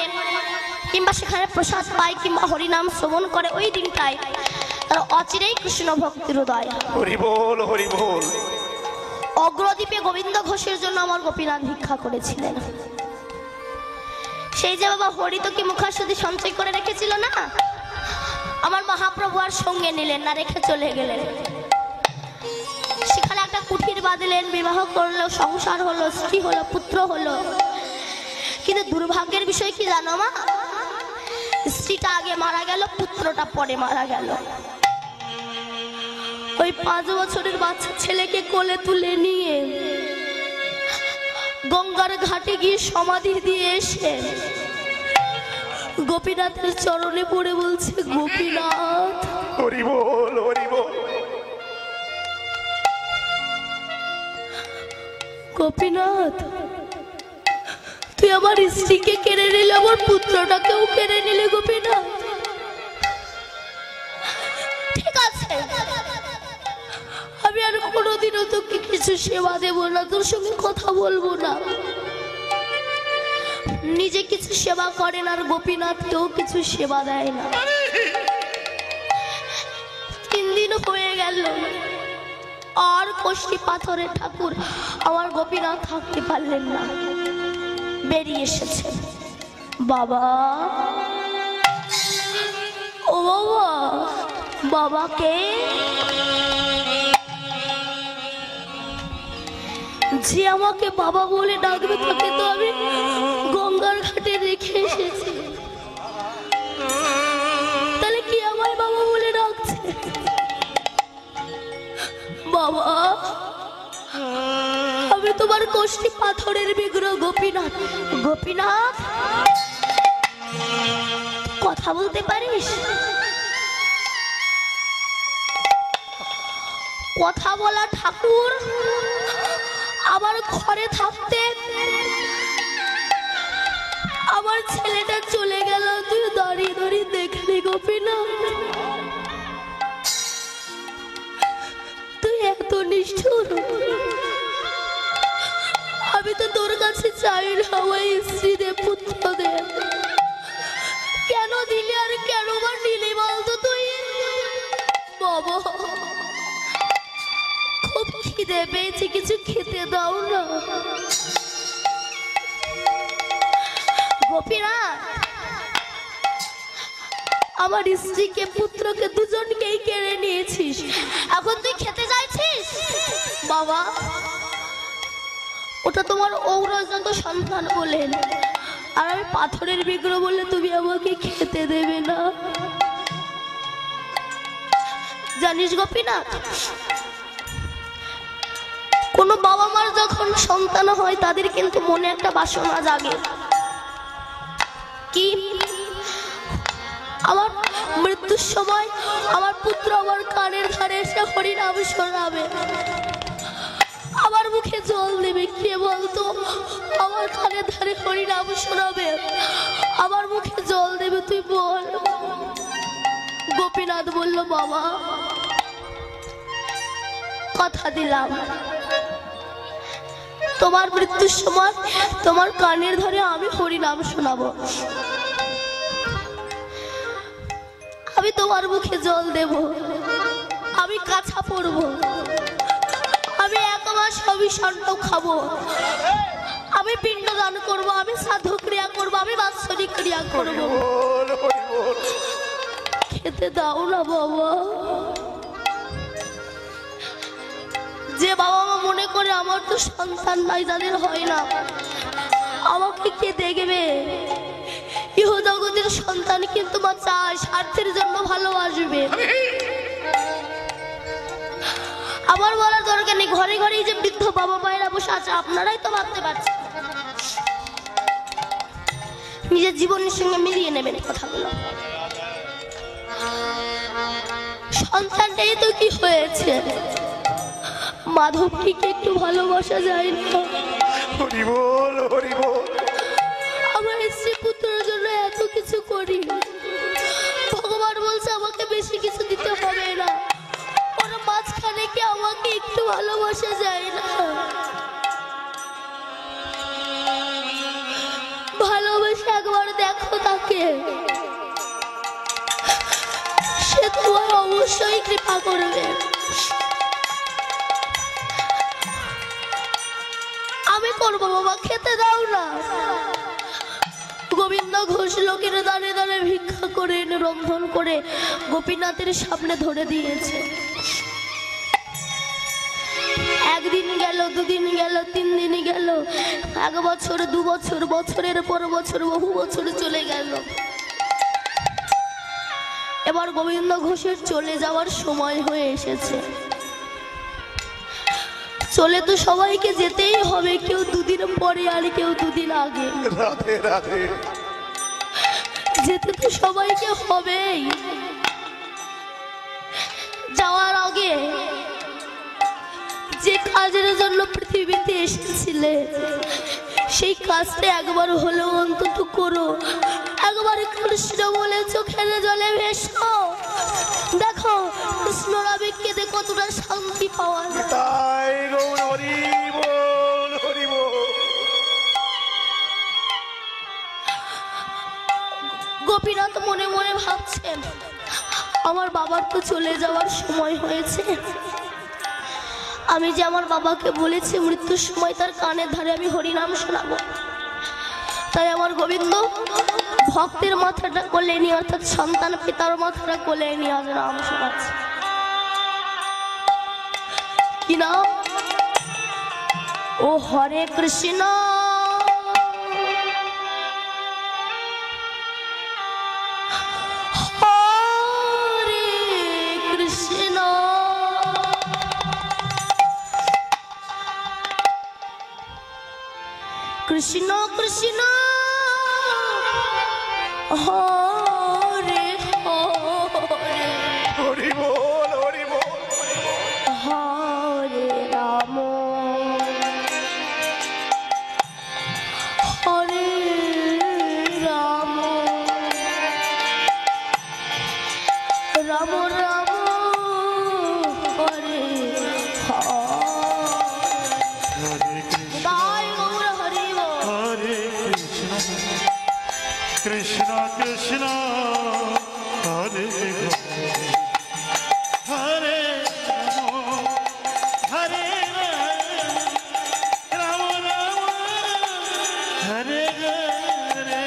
Speaker 1: কিংবা সেখানে প্রসাদ পায় কিংবা হরিনাম শ্রবণ করে, ওই দিনটাই তার অচিরেই কৃষ্ণ ভক্তির উদয়।
Speaker 3: হরি বল, হরি বল।
Speaker 1: অগ্রদ্বীপে গোবিন্দ ঘোষের জন্য আমার গোপীনাথ ভিক্ষা করেছিলেন। সেই যে বাবা হরিতকে মুখাশুদ্ধি সঞ্চয় করে রেখেছিল না, আমার মহাপ্রভু আর সঙ্গে নিলেন না, রেখে চলে গেলেন। সেখানে একটা কুঠির বাঁধলেন, বিবাহ করলো, সংসার হলো, স্ত্রী হলো, পুত্র হলো। কিন্তু দুর্ভাগ্যের বিষয় কি জানো মা? স্ত্রীটা আগে মারা গেল, পুত্রটা পরে মারা গেল। ওই 5 বছরের বাচ্চা ছেলেকে কোলে তুলে নিয়ে গঙ্গার ঘাটে গিয়ে সমাধি দিয়ে এসে গোপীনাথের চরণে পড়ে বলছে, গোপীনাথ,
Speaker 3: হরি বল, হরি বল।
Speaker 1: গোপীনাথ, তুই আমার স্ত্রীকে কেড়ে নিলে, আমার পুত্রটাকেও কেড়ে নিলে। গোপীনাথ, ঠিক আছে, আমি আর কোনোদিনও তোকে কিছু সেবা দেব না, তোর সঙ্গে কথা বলবো না। নিজে কিছু সেবা করেন আর গোপীনাথকেও কিছু সেবা দেয় না। 3 দিন হয়ে গেল, আর কষ্টি পাথরের ঠাকুর আমার গোপীনাথ থাকতে পারলেন না, বেরিয়ে এসেছে। বাবা, ও বাবা, বাবাকে যে আমাকে বাবা বলে ডাকবে তাকে তো আমি গঙ্গার ঘাটে রেখে এসেছি, তাহলে কি আমায় বাবা বলে ডাকছে? বাবা, আমি তোমার কষ্টি পাথরের বিগ্রহ গোপীনাথ। গোপীনাথ, কথা বলতে পারিস? কথা বলা ঠাকুর আমার ঘরে থাকতে আমার ছেলেটা চলে গেল, তুই দাঁড়িয়ে দাঁড়িয়ে দেখলি গোপীনাথ? তুই এত নিষ্ঠুর। আমি তো তোর কাছে চাই না আমার স্ত্রী দে, পুত্র দে, কেন দিলি আর কেন বা নিলি বলতো তুই? বাবা, খুব খিদে পেয়েছে, কিছু খেতে দাও না। গোপীনাথ, আমার স্ত্রীকে পুত্রকে দুজনকেই কেড়ে নিয়েছিস, এখন তুই খেতে চাইছিস? বাবা, ওটা তোমার ঔরজন্ত সন্তান বলেন, আর আমি পাথরের বিগ্রহ বলে তুমি আমাকে খেতে দেবে না। জানিস গোপীনাথ, কোনো বাবা মার যখন সন্তান হয় তাদের কিন্তু মনে একটা বাসনা জাগে, কি আমার মৃত্যুর সময় আমার পুত্র আমার কানের ধারে এসে হরিনাম শোনাবে, আমার আমার মুখে জল দেবে কে বলতো? আমার কানে ধারে হরিনাম শোনাবে, আমার মুখে জল দেবে, তুই বল। গোপীনাথ বলল, বাবা কথা দিলাম তোমার মৃত্যুর সময় তোমার কানের ধরে আমি হরিনাম শোনাবো, আমি তোমার মুখে জল দেব, আমি কাছা পড়ব, আমি 1 মাস অবিষণ্ণ খাবো, আমি পিণ্ডদান করব, আমি সাধু ক্রিয়া করব, আমি বাৎসরিক ক্রিয়া করব।
Speaker 3: বল হরি বল।
Speaker 1: খেতে দাও না বাবা। যে বাবা মা মনে করে আমার তো সন্তান নাই, যাদের হয় না, আমাকে কে দেখবে? ইহ জগতের সন্তান কিন্তু মা চায় স্বার্থের জন্য ভালোবাসবে। আমার বলার দরকার নেই, ঘরে ঘরে যে বৃদ্ধ বাবা মায়েরা বসে আছে, আপনারাই তো ভাবতে পারছেন, নিজের জীবনের সঙ্গে মিলিয়ে নেবেন কথাগুলো। সন্তানটাই তো কি হয়েছে, মাধবকে একটু ভালোবাসা যায় না?
Speaker 3: হরি বল হরি বল।
Speaker 1: আমার স্ত্রী পুত্রের জন্য এত কিছু করি, ভগবান বলছে আমাকে বেশি কিছু দিতে হবে না, ওর মাঝখানে কি আমাকে একটু ভালোবাসা যায় না? ভালোবেসে একবার দেখো তাকে, সে তোমার অবশ্যই কৃপা করবে। আমি করবো বাবা, খেতে দাও না। গোবিন্দ ঘোষ লোকের দাঁড়ে দাঁড়ে ভিক্ষা করে এনে রন্ধন করে গোপীনাথের সামনে ধরে দিয়েছে। 1 দিন গেল, 2 দিন গেল, 3 দিন গেল, 1 বছর, 2 বছর, বছরের পর বছর, বহু বছর চলে গেল। এবার গোবিন্দ ঘোষের চলে যাওয়ার সময় হয়ে এসেছে। চলে তো সবাইকে যেতেই হবে, কেউ 2 দিন পরে আর কেউ 2 দিন আগে।
Speaker 3: রাধে রাধে।
Speaker 1: যেতে তো সবাইকে হবেই। যাওয়ার আগে যে কাজের জন্য পৃথিবীতে এসেছিলে সেই কাজটা একবার হলেও অন্তত করো। একবার কৃষ্ণ বলে চোখের জলে ভেসো, দেখো কৃষ্ণর আবেগকে দেখে কতটা শান্তি পাওয়া যায়।
Speaker 3: তাই গৌর হরি বল হরি বল।
Speaker 1: গোপীনাথ মনে মনে ভাবছেন, আমার বাবার তো চলে যাওয়ার সময় হয়েছে, আমি যে আমার বাবাকে বলেছি মৃত্যুর সময় তার কানের ধারে আমি হরিনাম শোনাবো, তাই আমার গোবিন্দ ভক্তের মাথাটা কোলে নিয়ে, অর্থাৎ সন্তান পিতার মাথাটা কোলে নিয়ে আজ নাম শোনাচ্ছে। কি নাম? ও হরে কৃষ্ণ হরে কৃষ্ণ কৃষ্ণ কৃষ্ণ হরে হরে
Speaker 3: হরি বল হরি বল।
Speaker 1: হরে রাম হরে রাম রাম রাম হরে
Speaker 2: হরে কৃষ্ণ
Speaker 1: গায় গৌর হরি বল।
Speaker 2: হরে কৃষ্ণ কৃষ্ণ হরে হরে রাম হরে রাম রাম হরে হরে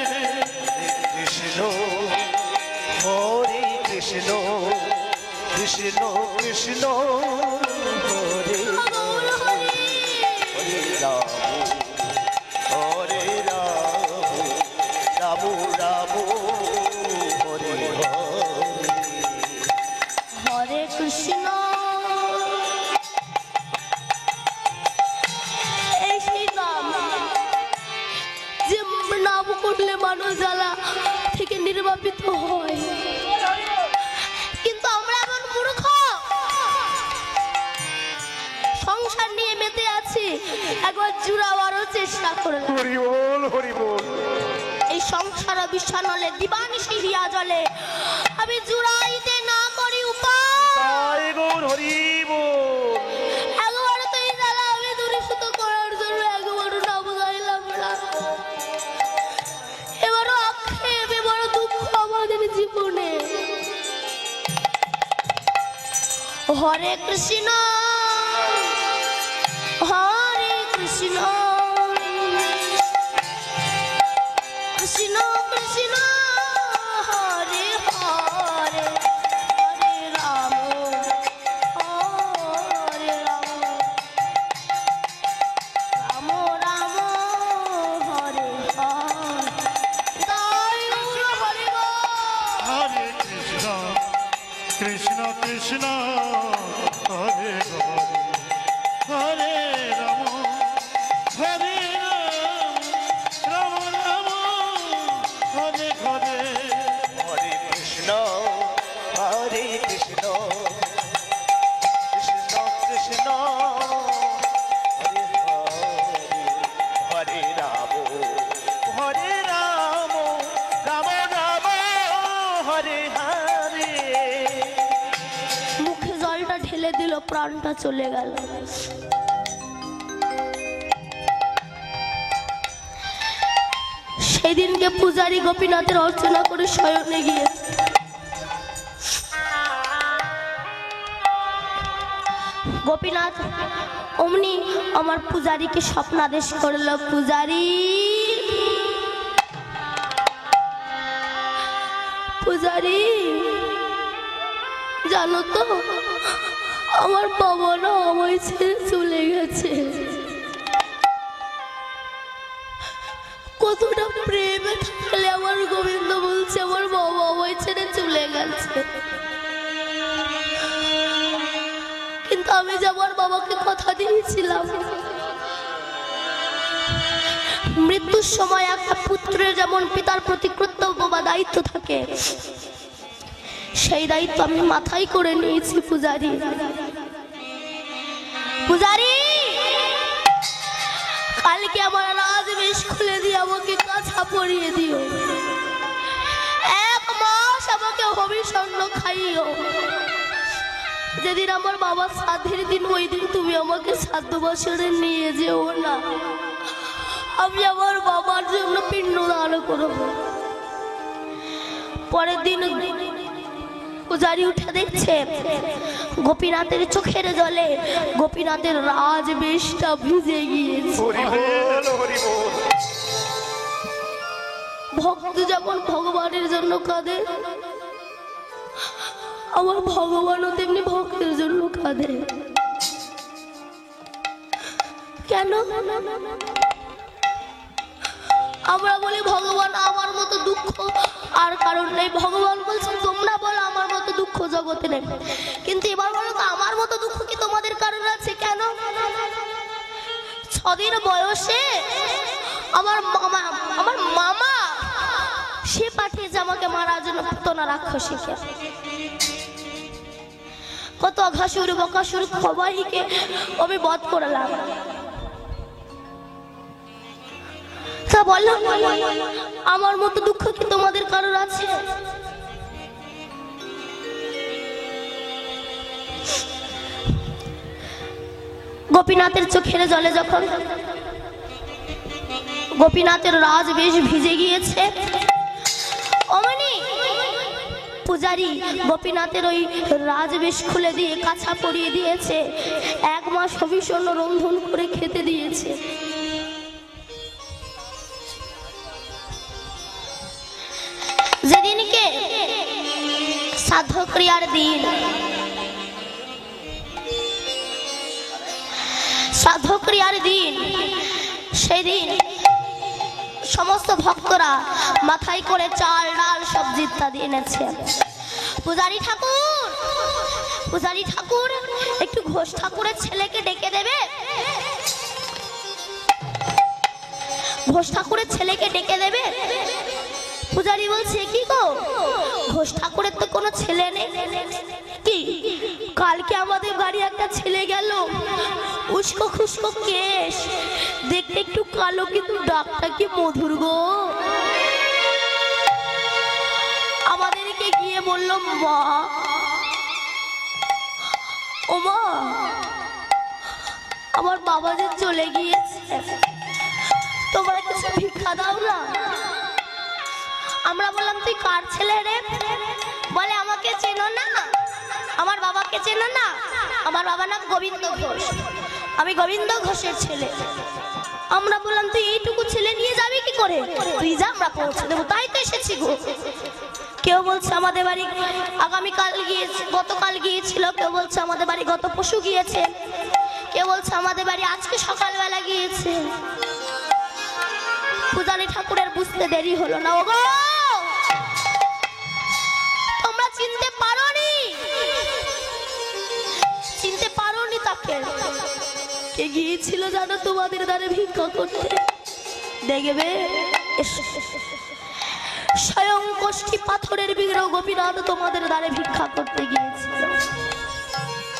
Speaker 3: কৃষ্ণ হরে কৃষ্ণ কৃষ্ণ কৃষ্ণ হরে
Speaker 1: গৌর হরি
Speaker 3: হরে রাম হরে রাম রাম রাম হরে হরে।
Speaker 1: হরে কৃষ্ণ। এই সেই নাম যে নাম করলে মানুষ জ্বালা থেকে নির্বাপিত হয়, কিন্তু আমরা এমন মূর্খ করলাম।
Speaker 3: হরি বল হরি বল।
Speaker 1: এই সংসার বিষানলে দিবানিশি হিয়া জলে আমি জুড়াইতে না করি উপায়।
Speaker 3: তাই গৌর হরি বল।
Speaker 1: একবার তো এই জ্বালা আমি দূরীভূত করার জন্য একবারও না বুঝাইলাম না। এবারও আক্ষেপ, এবারও দুঃখ আমাদের জীবনে। হরে কৃষ্ণ হরে কৃষ্ণ কৃষ্ণ কৃষ্ণ হরে হরে হরে রাম হরে রাম রাম রাম হরে হরে। তাই গৌর হরি বল।
Speaker 2: হরে কৃষ্ণ কৃষ্ণ কৃষ্ণ হরে হরে হরে রাম হরে রাম রাম রাম হরে হরে।
Speaker 3: হরে কৃষ্ণ হরে কৃষ্ণ কৃষ্ণ কৃষ্ণ হরে হরে হরে রাম হরে রাম রাম রাম হরে হরে।
Speaker 1: মুখে জলটা ঢেলে দিল, প্রাণটা চলে গেল। সেদিনকে পূজারী গোপীনাথের অর্চনা করে শয়নে গিয়েছে। গোপীনাথ অমনি আমার পূজারীকে স্বপ্নাদেশ করল, পূজারী পূজারী জানো তো আমার বাবা না আমায় ছেড়ে চলে গেছে। কতটা প্রেমে থাকলে আমার গোবিন্দ বলছে আমার বাবা আমায় ছেড়ে চলে গেছে। কিন্তু আমি যে আমার বাবাকে কথা দিয়েছিলাম মৃত্যুর সময় একটা পুত্রের যেমন পিতার প্রতি কর্তব্য বা দায়িত্ব থাকে, সেই দায়িত্ব আমি মাথায় করে নিয়েছি। পূজারী পূজারী কালকে আমার রাজবেশ খুলে দিয়ে আমাকে কাছা পরিয়ে দিও, 1 মাস আমাকে হবিষণ্ণ খাইও। যেদিন আমার বাবার শ্রাদ্ধের দিন ওই দিন তুমি আমাকে শ্রাদ্ধ বছরে নিয়ে যেও না, আমি আমার বাবার জন্য পিণ্ড দান করব। পরের দিন পূজারী উঠে দেখছে গোপীনাথের চোখের জলে গোপীনাথের রাজবেশটা ভিজে গিয়েছে।
Speaker 3: হরি বল হরি বল।
Speaker 1: ভক্ত যেমন ভগবানের জন্য কাঁদে, আমার ভগবানও তেমনি ভক্তের জন্য কাঁদে। কেন আমরা বলি ভগবান আমার মতো দুঃখ আর কারণ নেই, ভগবান বলছেন তোমরা বলো আমার মতো দুঃখ জগতে নেই। কিন্তু এবার বলো তো আমার মতো দুঃখ কি তোমাদের কারণ আছে? কেন 6 দিন বয়সে আমার মামা সে পাঠিয়েছে আমাকে মারার জন্য পুতনা রাক্ষসীকে। কত অঘাসুর বকাসুর সবাইকে আমি বধ করলাম। তা বললাম আমার মতো দুঃখ কি তোমাদের কারোর আছে? গোপীনাথের চোখের জলে যখন গোপীনাথের রাজবেশ ভিজে গিয়েছে, অমনি পূজারী গোপীনাথের ওই রাজবেশ খুলে দিয়ে কাছা পরিয়ে দিয়েছে, 1 মাস হবিষণ্ণ রন্ধন করে খেতে দিয়েছে। যেদিনকে শ্রাদ্ধ ক্রিয়ার দিন, শ্রাদ্ধ ক্রিয়ার দিন, সেদিন সমস্ত ভক্তরা মাথায় করে চাল ডাল সবজি ইত্যাদি এনেছে। পূজারী ঠাকুর, পূজারী ঠাকুর একটু ঘোষ ঠাকুরের ছেলেকে ডেকে দেবে। ঘোষ ঠাকুরের ছেলেকে ডেকে দেবে। পূজারী বলছে কি গো, ঘোষ ঠাকুরের তো কোনো ছেলে নেই। কি কালকে আমাদের বাড়ি একটা ছেলে গেল, উস্কো খুস্কো কেশ, দেখতে একটু কালো কিন্তু ডাকটা কি মধুর গো। আমাদেরকে গিয়ে বলল, মা ও মা, আমার বাবা যে চলে গিয়েছে, তোমরা কিছু ভিক্ষা দাও না। আমরা বললাম, তুই কার ছেলে রে? বলে, আমাকে চেনো না, আমার বাবাকে চেনো না? আমার বাবার নাম গোবিন্দ ঘোষ, আমি গোবিন্দ ঘোষের ছেলে। আমরা বললাম, তুই এইটুকু ছেলে নিয়ে যাবি কি করে? তুই যা, আমরা পৌঁছে দেবো। তাই তো এসেছি গো। কেউ বলছে আমাদের বাড়ি আগামীকাল গিয়েছে, গতকাল গিয়েছিল। কেউ বলছে আমাদের বাড়ি গত পরশু গিয়েছে। কেউ বলছে আমাদের বাড়ি আজকে সকালবেলা গিয়েছে। পূজারী ঠাকুরের বুঝতে দেরি হলো না। ওগো, তোমরা চিনতে পারোনি, চিনতে পারোনি তাকে। কে গিয়েছিল জানো তোমাদের দ্বারে ভিক্ষা করতে? দেখবে, স্বয়ং কোষ্ঠী পাথরের বিগ্রহ গোপীনাথ তোমাদের দ্বারে ভিক্ষা করতে গিয়েছিল।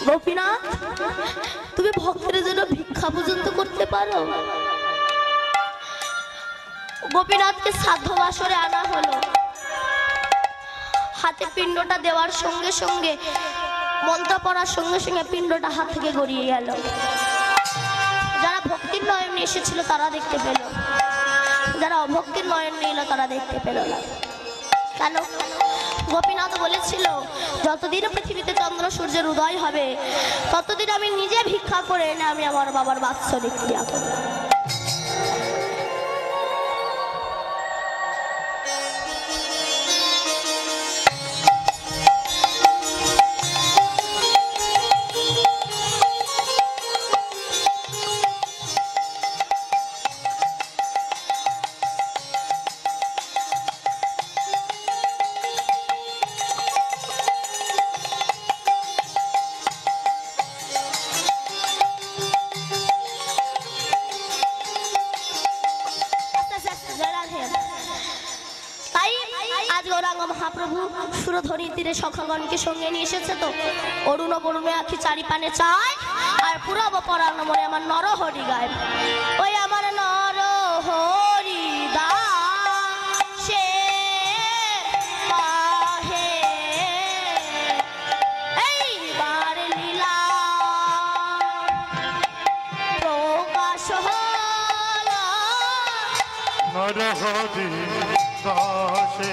Speaker 1: গোপীনাথ, তুমি ভক্তের জন্য ভিক্ষা পর্যন্ত করতে পারো? গোপীনাথকে শ্রাদ্ধ বাসরে আনা হলো। হাতে পিণ্ডটা দেওয়ার সঙ্গে সঙ্গে, মন্ত্র পড়ার সঙ্গে সঙ্গে পিণ্ডটা হাত থেকে গড়িয়ে গেল। যারা ভক্তির নয়ন এসেছিল তারা দেখতে পেল, যারা অভক্তির নয়ন নিল তারা দেখতে পেল না। কেন? গোপীনাথ বলেছিল, যতদিন পৃথিবীতে চন্দ্র সূর্যের উদয় হবে ততদিন আমি নিজে ভিক্ষা করে এনে আমি আমার বাবার বাৎসরিক ক্রিয়া করব। মহাপ্রভু সুরধনী তীরে সখাগণকে সঙ্গে নিয়ে এসেছে। তো অরুণ বরুণে আখি চারি পানে চায়, আর পুরব পরাণ মনে আমার নরহরি গায়। ওই আমার নরহরি দাসে কাহে এইবার লীলা প্রকাশ হল।
Speaker 2: নরহরি দাসে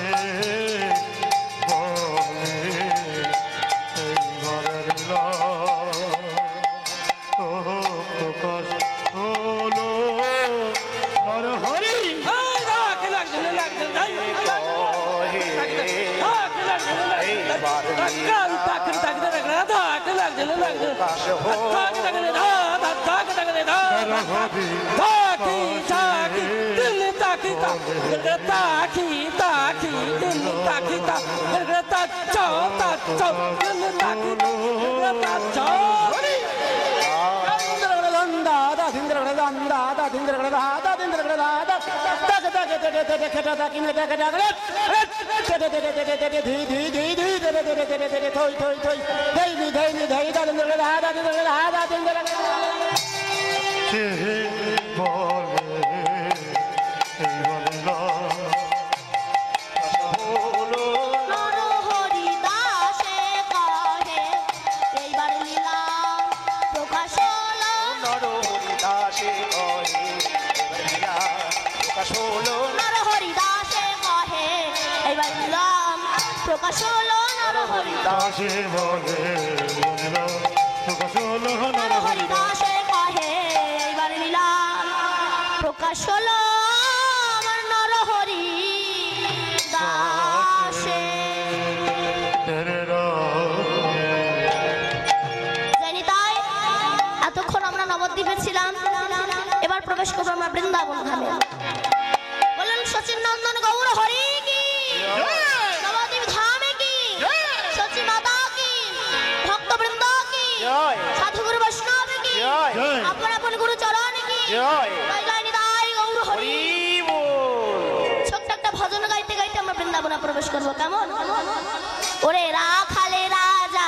Speaker 1: প্রকাশ হলো আমার নরহরি দাসে। জানি তাই এতক্ষণ আমরা নবদ্বীপে ছিলাম, এবার প্রবেশ করবো আমরা বৃন্দাবন ধামে। বললেন সচিন নন্দন গৌর হরি কি, নবদ্বীপ ধামে কি, সচি মাতা কি, ভক্তবৃন্দ কি, সাধুগুরু বৈষ্ণব কি, আপন আপন গুরু চরণ কি, ছোট্ট একটা ভজন গাইতে গাইতে আমরা বৃন্দাবনে প্রবেশ করবো। কেমন? ওরে রাখালে রাজা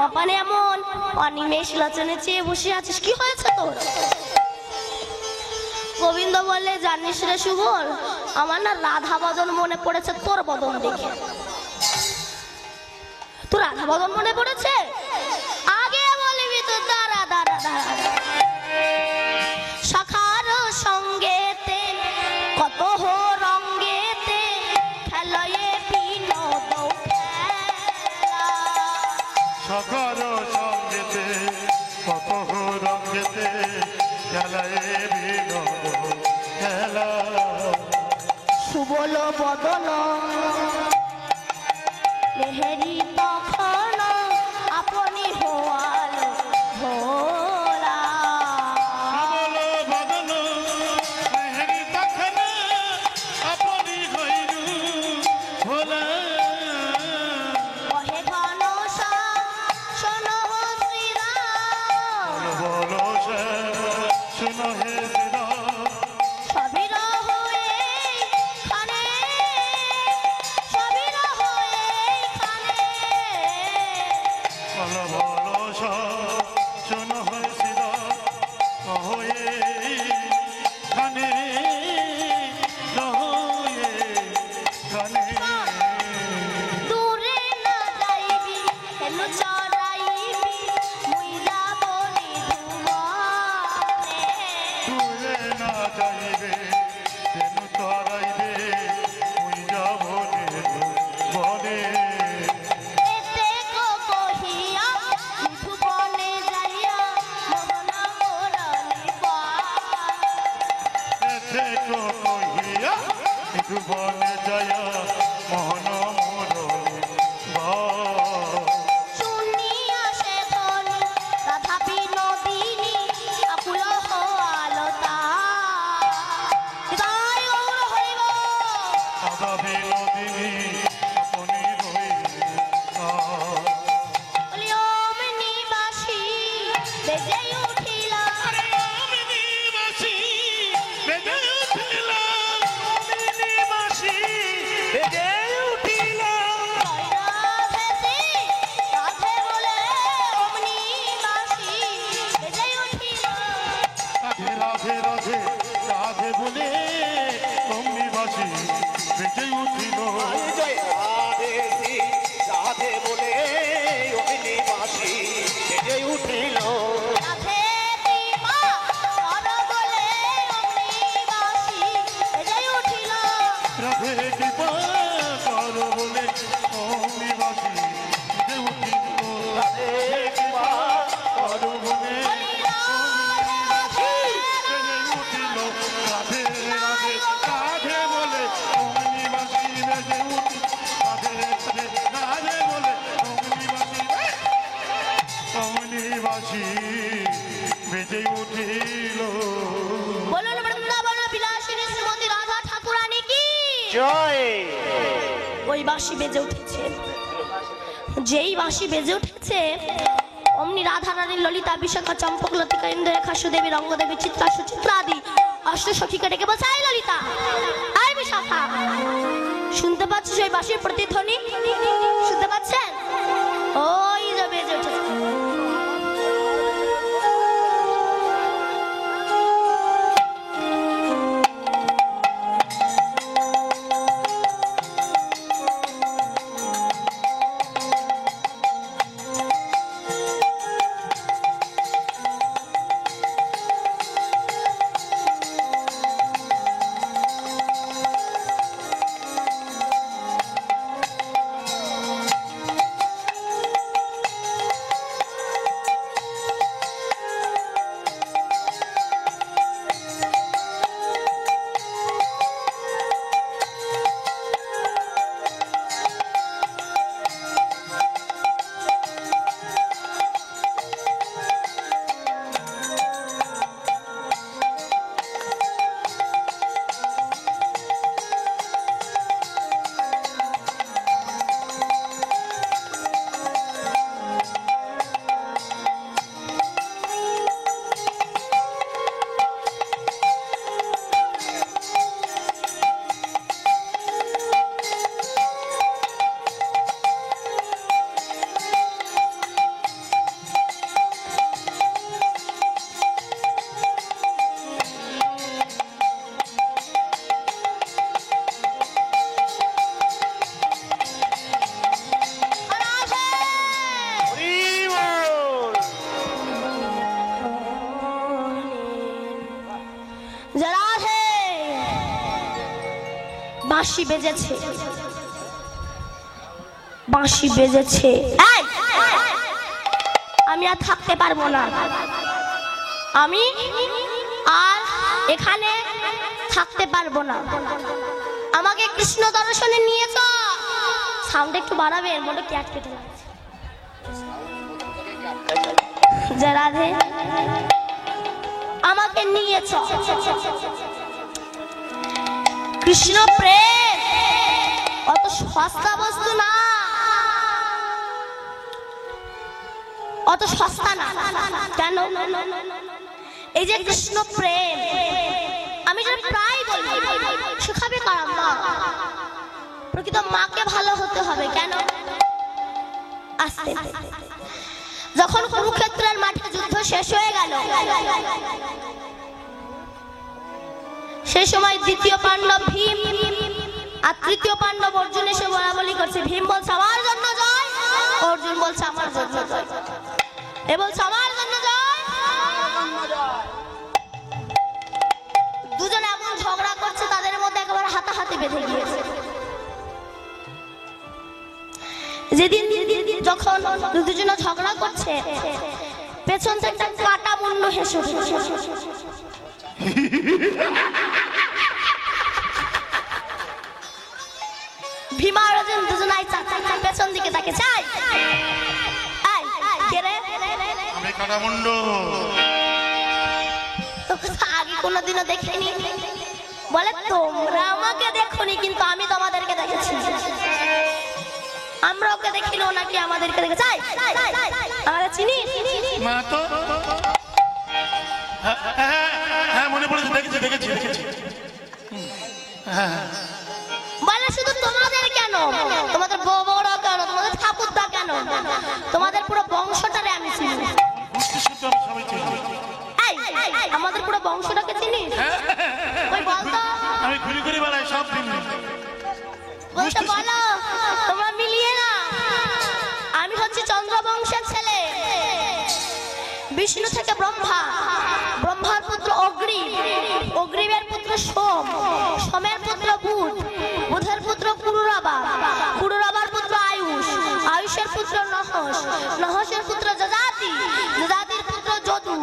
Speaker 1: ক্ষমা পানে এমন অনিমেষ লোচনে চেয়ে বসে আছিস, কি হয়েছে তোর? গোবিন্দ বললে, জানিস রে সুবল, আমার না রাধা বদন মনে পড়েছে তোর বদন দেখে। তোর রাধা বদন মনে পড়েছে? আগে বলবি তো, দাঁড়া দাঁড়া দাঁড়া। সখার সঙ্গেতে কত হো রঙ্গেতে খেলয়ে বিনোদ খেলা।
Speaker 2: সকার সঙ্গেতে কত রঙেতে খেলায় বিনোদ খেলা।
Speaker 1: সুবল বদন মেহেরি তখন আপনি হওয়াল ভোলা।
Speaker 2: সুবল বদন মেহেরি তখন আপনি হইলু ভোলা।
Speaker 1: কহে ঘন শোনো শ্রীরাম,
Speaker 2: বলো সে শুনো হে শ্রীরাম।
Speaker 1: সবির হয়ে খানে, সবির হয়ে খানে।
Speaker 2: বলো বলো সব শোনো হে শ্রীরাম। হয়ে খানে হয়ে খানে।
Speaker 1: দূরে না যাইবি কেন চড়াইবি মুই যাব নিধুবনে।
Speaker 2: দূরে না যাইবে কেন তরাইবে ওই যাব বনে।
Speaker 1: এতে কো কহিয়া নিধুবনে যাইয়া মোহন মোরলি পায়।
Speaker 2: এতে তো কহিয়া কিন্তু বনে যায়া মোহন মোরলি ভাই।
Speaker 1: শুনিয়া সে ধ্বনি রাধা বিনোদিনী আকুল হওয়াল তার। হৃদয় গৌর হরিব।
Speaker 2: সদা বিনোদিনী আপনি রইলা।
Speaker 1: বলি ওম নিবাসী বেজে উঠিল।
Speaker 2: বেজে উঠিল বেজে উঠিল।
Speaker 1: রাধে রাধে বলে ওম নিবাসী বেজে উঠিল।
Speaker 2: রাধে রাধে রাধে রাধে বলে অমনি বাসি বেজে উঠিল।
Speaker 3: জয় রাধে শ্রী রাধে বলে অগ্নি বাসি বেজে উঠিল।
Speaker 1: রাধে কৃপা কর বলে ওম নিবাসী বেজে উঠিল।
Speaker 2: রাধে কৃপা কর বলে অমনি বাসি বেজে উঠিল।
Speaker 3: রাধে কৃপা
Speaker 2: কর বলে বেজে উঠিল। রাধে রাধে রাধে বলে অমনি বাসি বেজে উঠিল। রাধে রাধে রাধে বলে অমনি বাসি অমনিবাসী বেজে উঠিল।
Speaker 1: বলুন বৃন্দাবন বিলাসিনী শ্রীমতী রাধা ঠাকুরানী কি
Speaker 3: জয়।
Speaker 1: ওই বাঁশি বেজে উঠেছে। যেই বাঁশি বেজে উঠেছে অমনি রাধা রানী ললিতা বিশাখা চম্পক লতিকা ইন্দ্ররেখা সুদেবী রঙ্গদেবী চিত্রা সুচিত্রা আদি অষ্ট সখীকে ডেকে বলছে, আই ললিতা আই বিশাখা, শুনতে পাচ্ছিস ওই বাঁশির প্রতিধ্বনি? শুনতে পাচ্ছেন? ওই যে বেজে উঠেছে। বাঁশি বেজেছে, বাঁশি বেজেছে। এই, আমি আর থাকতে পারবো না, আমি আর এখানে থাকতে পারবো না, আমাকে কৃষ্ণ দর্শনে নিয়ে তো। সাউন্ড একটু বাড়াবেন, বলে ক্যাট কেটে লাগছে। জয় রাধে, আমাকে নিয়ে চল। কৃষ্ণ প্রেম অত সস্তা বস্তু না, অত সস্তা না। কেন? এই যে কৃষ্ণ প্রেম, আমি যেন প্রায় বলি, শেখাবে কারা? মা। প্রকৃত মাকে ভালো হতে হবে। কেন? আস্তে যখন কুরুক্ষেত্রের মাঠে যুদ্ধ শেষ হয়ে গেল, সেই সময় দ্বিতীয় পাণ্ডব ভীম আর তৃতীয় পাণ্ডব অর্জুন এসে বলাবলি করছে। ভীম বলছে আমার জন্য জয়, অর্জুন বলছে আমার জন্য জয়, এ বলছে আমার জন্য জয়। দুজনে এমন ঝগড়া করছে, তাদের মধ্যে একেবারে হাতাহাতি বেঁধে গিয়েছে। যেদিন যখন দুজনে ঝগড়া করছে, পেছন থেকে একটা কাটা মুন্ড হেসে ভীমা আর অর্জুন দুজনাই পেছন দিকে তাকে চাই।
Speaker 2: আমি কাটামুন্ড,
Speaker 1: আগে কোনোদিনও দেখিনি। বলে তোমরা আমাকে দেখোনি, কিন্তু আমি তোমাদেরকে দেখেছি। আমরা ওকে দেখিল নাকি আমাদেরকে দেখেছি? আমরা চিনি
Speaker 2: মা তো। হ্যাঁ মনে পড়েছে, দেখেছি দেখেছি দেখেছি।
Speaker 1: বলে শুধু তোমাদের কেন, তোমাদের বড় কেন, তোমাদের ঠাকুরদা কেন, তোমাদের পুরো বংশটারে আমি চিনি। আমাদের পুরো বংশটাকে চিনি। ওই বলতো
Speaker 2: আমি ঘুরি ঘুরি বেলায় সব চিনি।
Speaker 1: বলতে বলো তোমরা মিলিয়ে না। আমি হচ্ছি চন্দ্র বংশের ছেলে, বিষ্ণু থেকে ব্রহ্মা, ব্রহ্মার পুত্র অগ্নি, অগ্নিবের পুত্র সোম, সোমের পুত্র বুধ, বুধের পুত্র পুরুরবা, পুরুরবার পুত্র আয়ুষ, আয়ুষের পুত্র নহস, নহসের পুত্র যজাতি, যজাতির পুত্র যদু,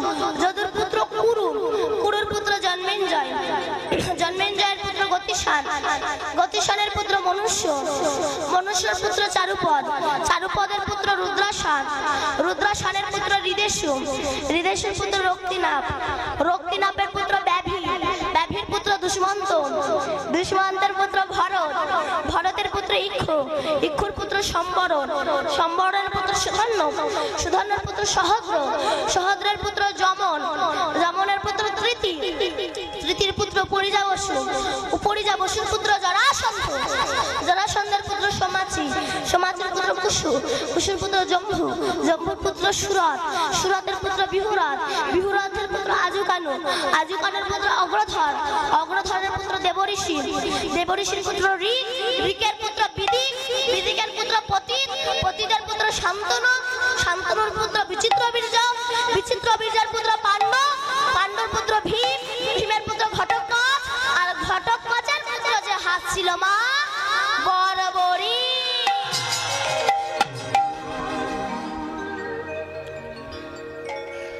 Speaker 1: যদুর পুত্র কুরু, কুরুর পুত্র জন্মেঞ্জয়, জন্মেঞ্জয়ের পুত্র গতিশান, গতিশানের পুত্র মনুষ্য, মনুষ্যের পুত্র চারুপদ, চারুপদের পুত্র রুদ্রাশান, রুদ্রাশানের পুত্র হৃদেশু, হৃদেশের পুত্র রক্তিনাভ, রক্তিনাভের পুত্র ব্যাভি, ব্যাভির পুত্র দুষ্মন্ত, দুষ্মন্তের পুত্র ভরত, ভরতের পুত্র ইক্ষু, ইক্ষুর পুত্র সম্বরণ, সম্বরণের পুত্র সুধন্য, সুধন্যের পুত্র সহদ্র, সহদ্রের পুত্র যমন, যমনের পুত্র তৃতি, তৃতীর পুত্র পরিযাবসু, পরিযাবসুর পুত্র জরাসন্ধ, জরাসন্ধের পুত্র সোমাচি, সোমাচির পুত্র কুশু, কুশুর পুত্র জম্ভু, জম্ভুর পুত্র সুরত, সুরতের পুত্র বিহুরাত, বিহুরাতের পুত্র আজুকানু, আজুকানুর পুত্র অগ্রধর, অগ্রধরের পুত্র দেবঋষি, দেবঋষির পুত্র ঋক, ঋকের পুত্র বিদিক, বিদিকের পুত্র পতিত, পতিতের পুত্র শান্তনু, শান্তনুর পুত্র বিচিত্রবীর্য, বিচিত্রবীর্যের পুত্র পাণ্ডব, পাণ্ডুর পুত্র ভীম, ভীমের পুত্র ঘটোৎকচ, আর ঘটোৎকচের পুত্র যে হাত ছিল মা বরাবরই।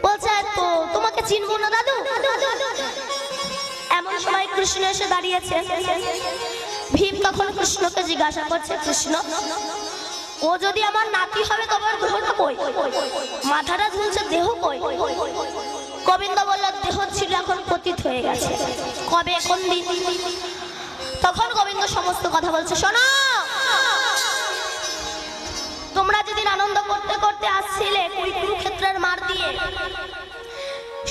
Speaker 1: বলছে তো তোমাকে চিনবো না দাদু। এমন সময় কৃষ্ণ এসে দাঁড়িয়েছে। ভীম তখন কৃষ্ণকে জিজ্ঞাসা করছে, কৃষ্ণ ও যদি আমার নাতি হবে তবে দেহটা কই? মাথাটা ঝুলছে, দেহ কই? গোবিন্দ বলল দেহ ছিল, এখন পতিত হয়ে গেছে। কবে? কোন দিন? তখন গোবিন্দ সমস্ত কথা বলছে, শোনো, তোমরা যেদিন আনন্দ করতে করতে আসছিলে কুরুক্ষেত্রের মার দিয়ে,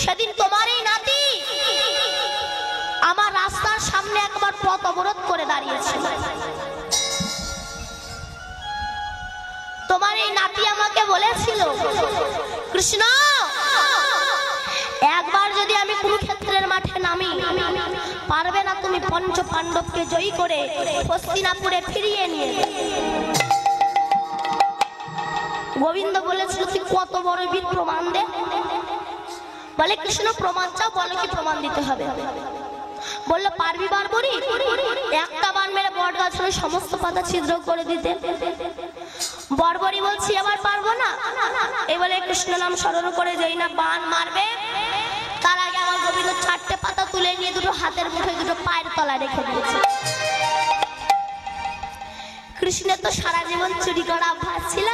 Speaker 1: সেদিন তোমার এই নাতি আমার রাস্তার সামনে একবার পথ অবরোধ করে দাঁড়িয়েছিল। তোমার এই নাতি আমাকে বলেছিল, কৃষ্ণ একবার যদি আমি কুরুক্ষেত্রের মাঠে নামি, পারবে না তুমি পঞ্চ পাণ্ডবকে জয়ী করে হস্তিনাপুরে ফিরিয়ে নিয়ে। গোবিন্দ বলেছিল তুই কত বড় বীর, প্রমাণ দে। বলে কৃষ্ণ প্রমাণ চাও? বলে কি প্রমাণ দিতে হবে? বললো পারবি বরবরি একটা বান মেরে বট গাছের সমস্ত পাতা ছিদ্র করে দিতে। বরবরি বলছি আবার পারবো না। এবারে কৃষ্ণ নাম স্মরণ করে যেই না বান মারবে তার আগে আমার গোবিন্দ 4টে পাতা তুলে নিয়ে দুটো হাতের মুঠোয় দুটো পায়ের তলায় রেখে দিয়েছে। কৃষ্ণের তো সারা জীবন চুরি করা অভ্যাস ছিল।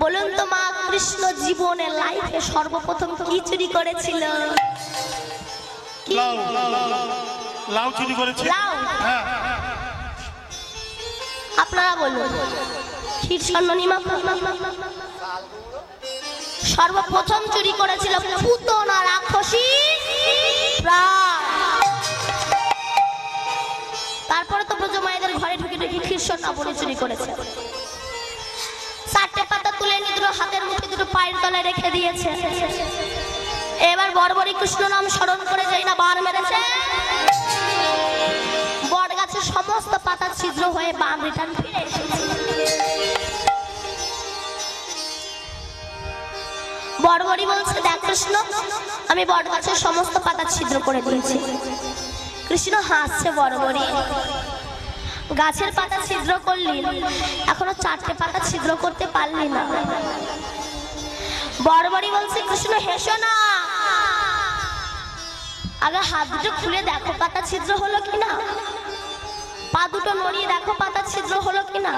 Speaker 1: বলুন তো মা, কৃষ্ণ জীবনে লাইফে সর্বপ্রথম কি চুরি করেছিল? কি?
Speaker 2: লাউ লাউ চুরি করেছে।
Speaker 1: লাউ।
Speaker 2: হ্যাঁ
Speaker 1: আপনারা বলুন। ক্ষীর স্বর্ণনিমা সর্বপ্রথম চুরি করেছিল পুতনা রাক্ষসী প্রাণ। তারপরে তো ব্রজমায়েদের ঘরে ঢুকে ঢুকে ক্ষীর স্বর্ণাবলী চুরি করেছে। 4টে পাতা তুলে নিয়ে দুটো হাতের মুঠে দুটো পায়ের তলায় রেখে দিয়েছে। এবার বরবরি কৃষ্ণ নাম স্মরণ করে যাই না বান মেরেছে। বট গাছের সমস্ত পাতা ছিদ্র হয়ে বান রিটার্ন ফিরে এসেছে। বরবরি বলছে দেখ কৃষ্ণ, আমি বট গাছের সমস্ত পাতা ছিদ্র করে দিয়েছি। কৃষ্ণ হাসছে, বরবরি গাছের পাতা ছিদ্র করলি, এখনো 4টে পাতা ছিদ্র করতে পারলি না। বরবরি বলছে কৃষ্ণ হেসো না, আগে হাত দুটো খুলে দেখো পাতা ছিদ্র হলো কিনা, পা দুটো নড়িয়ে দেখো পাতা ছিদ্র হলো কিনা।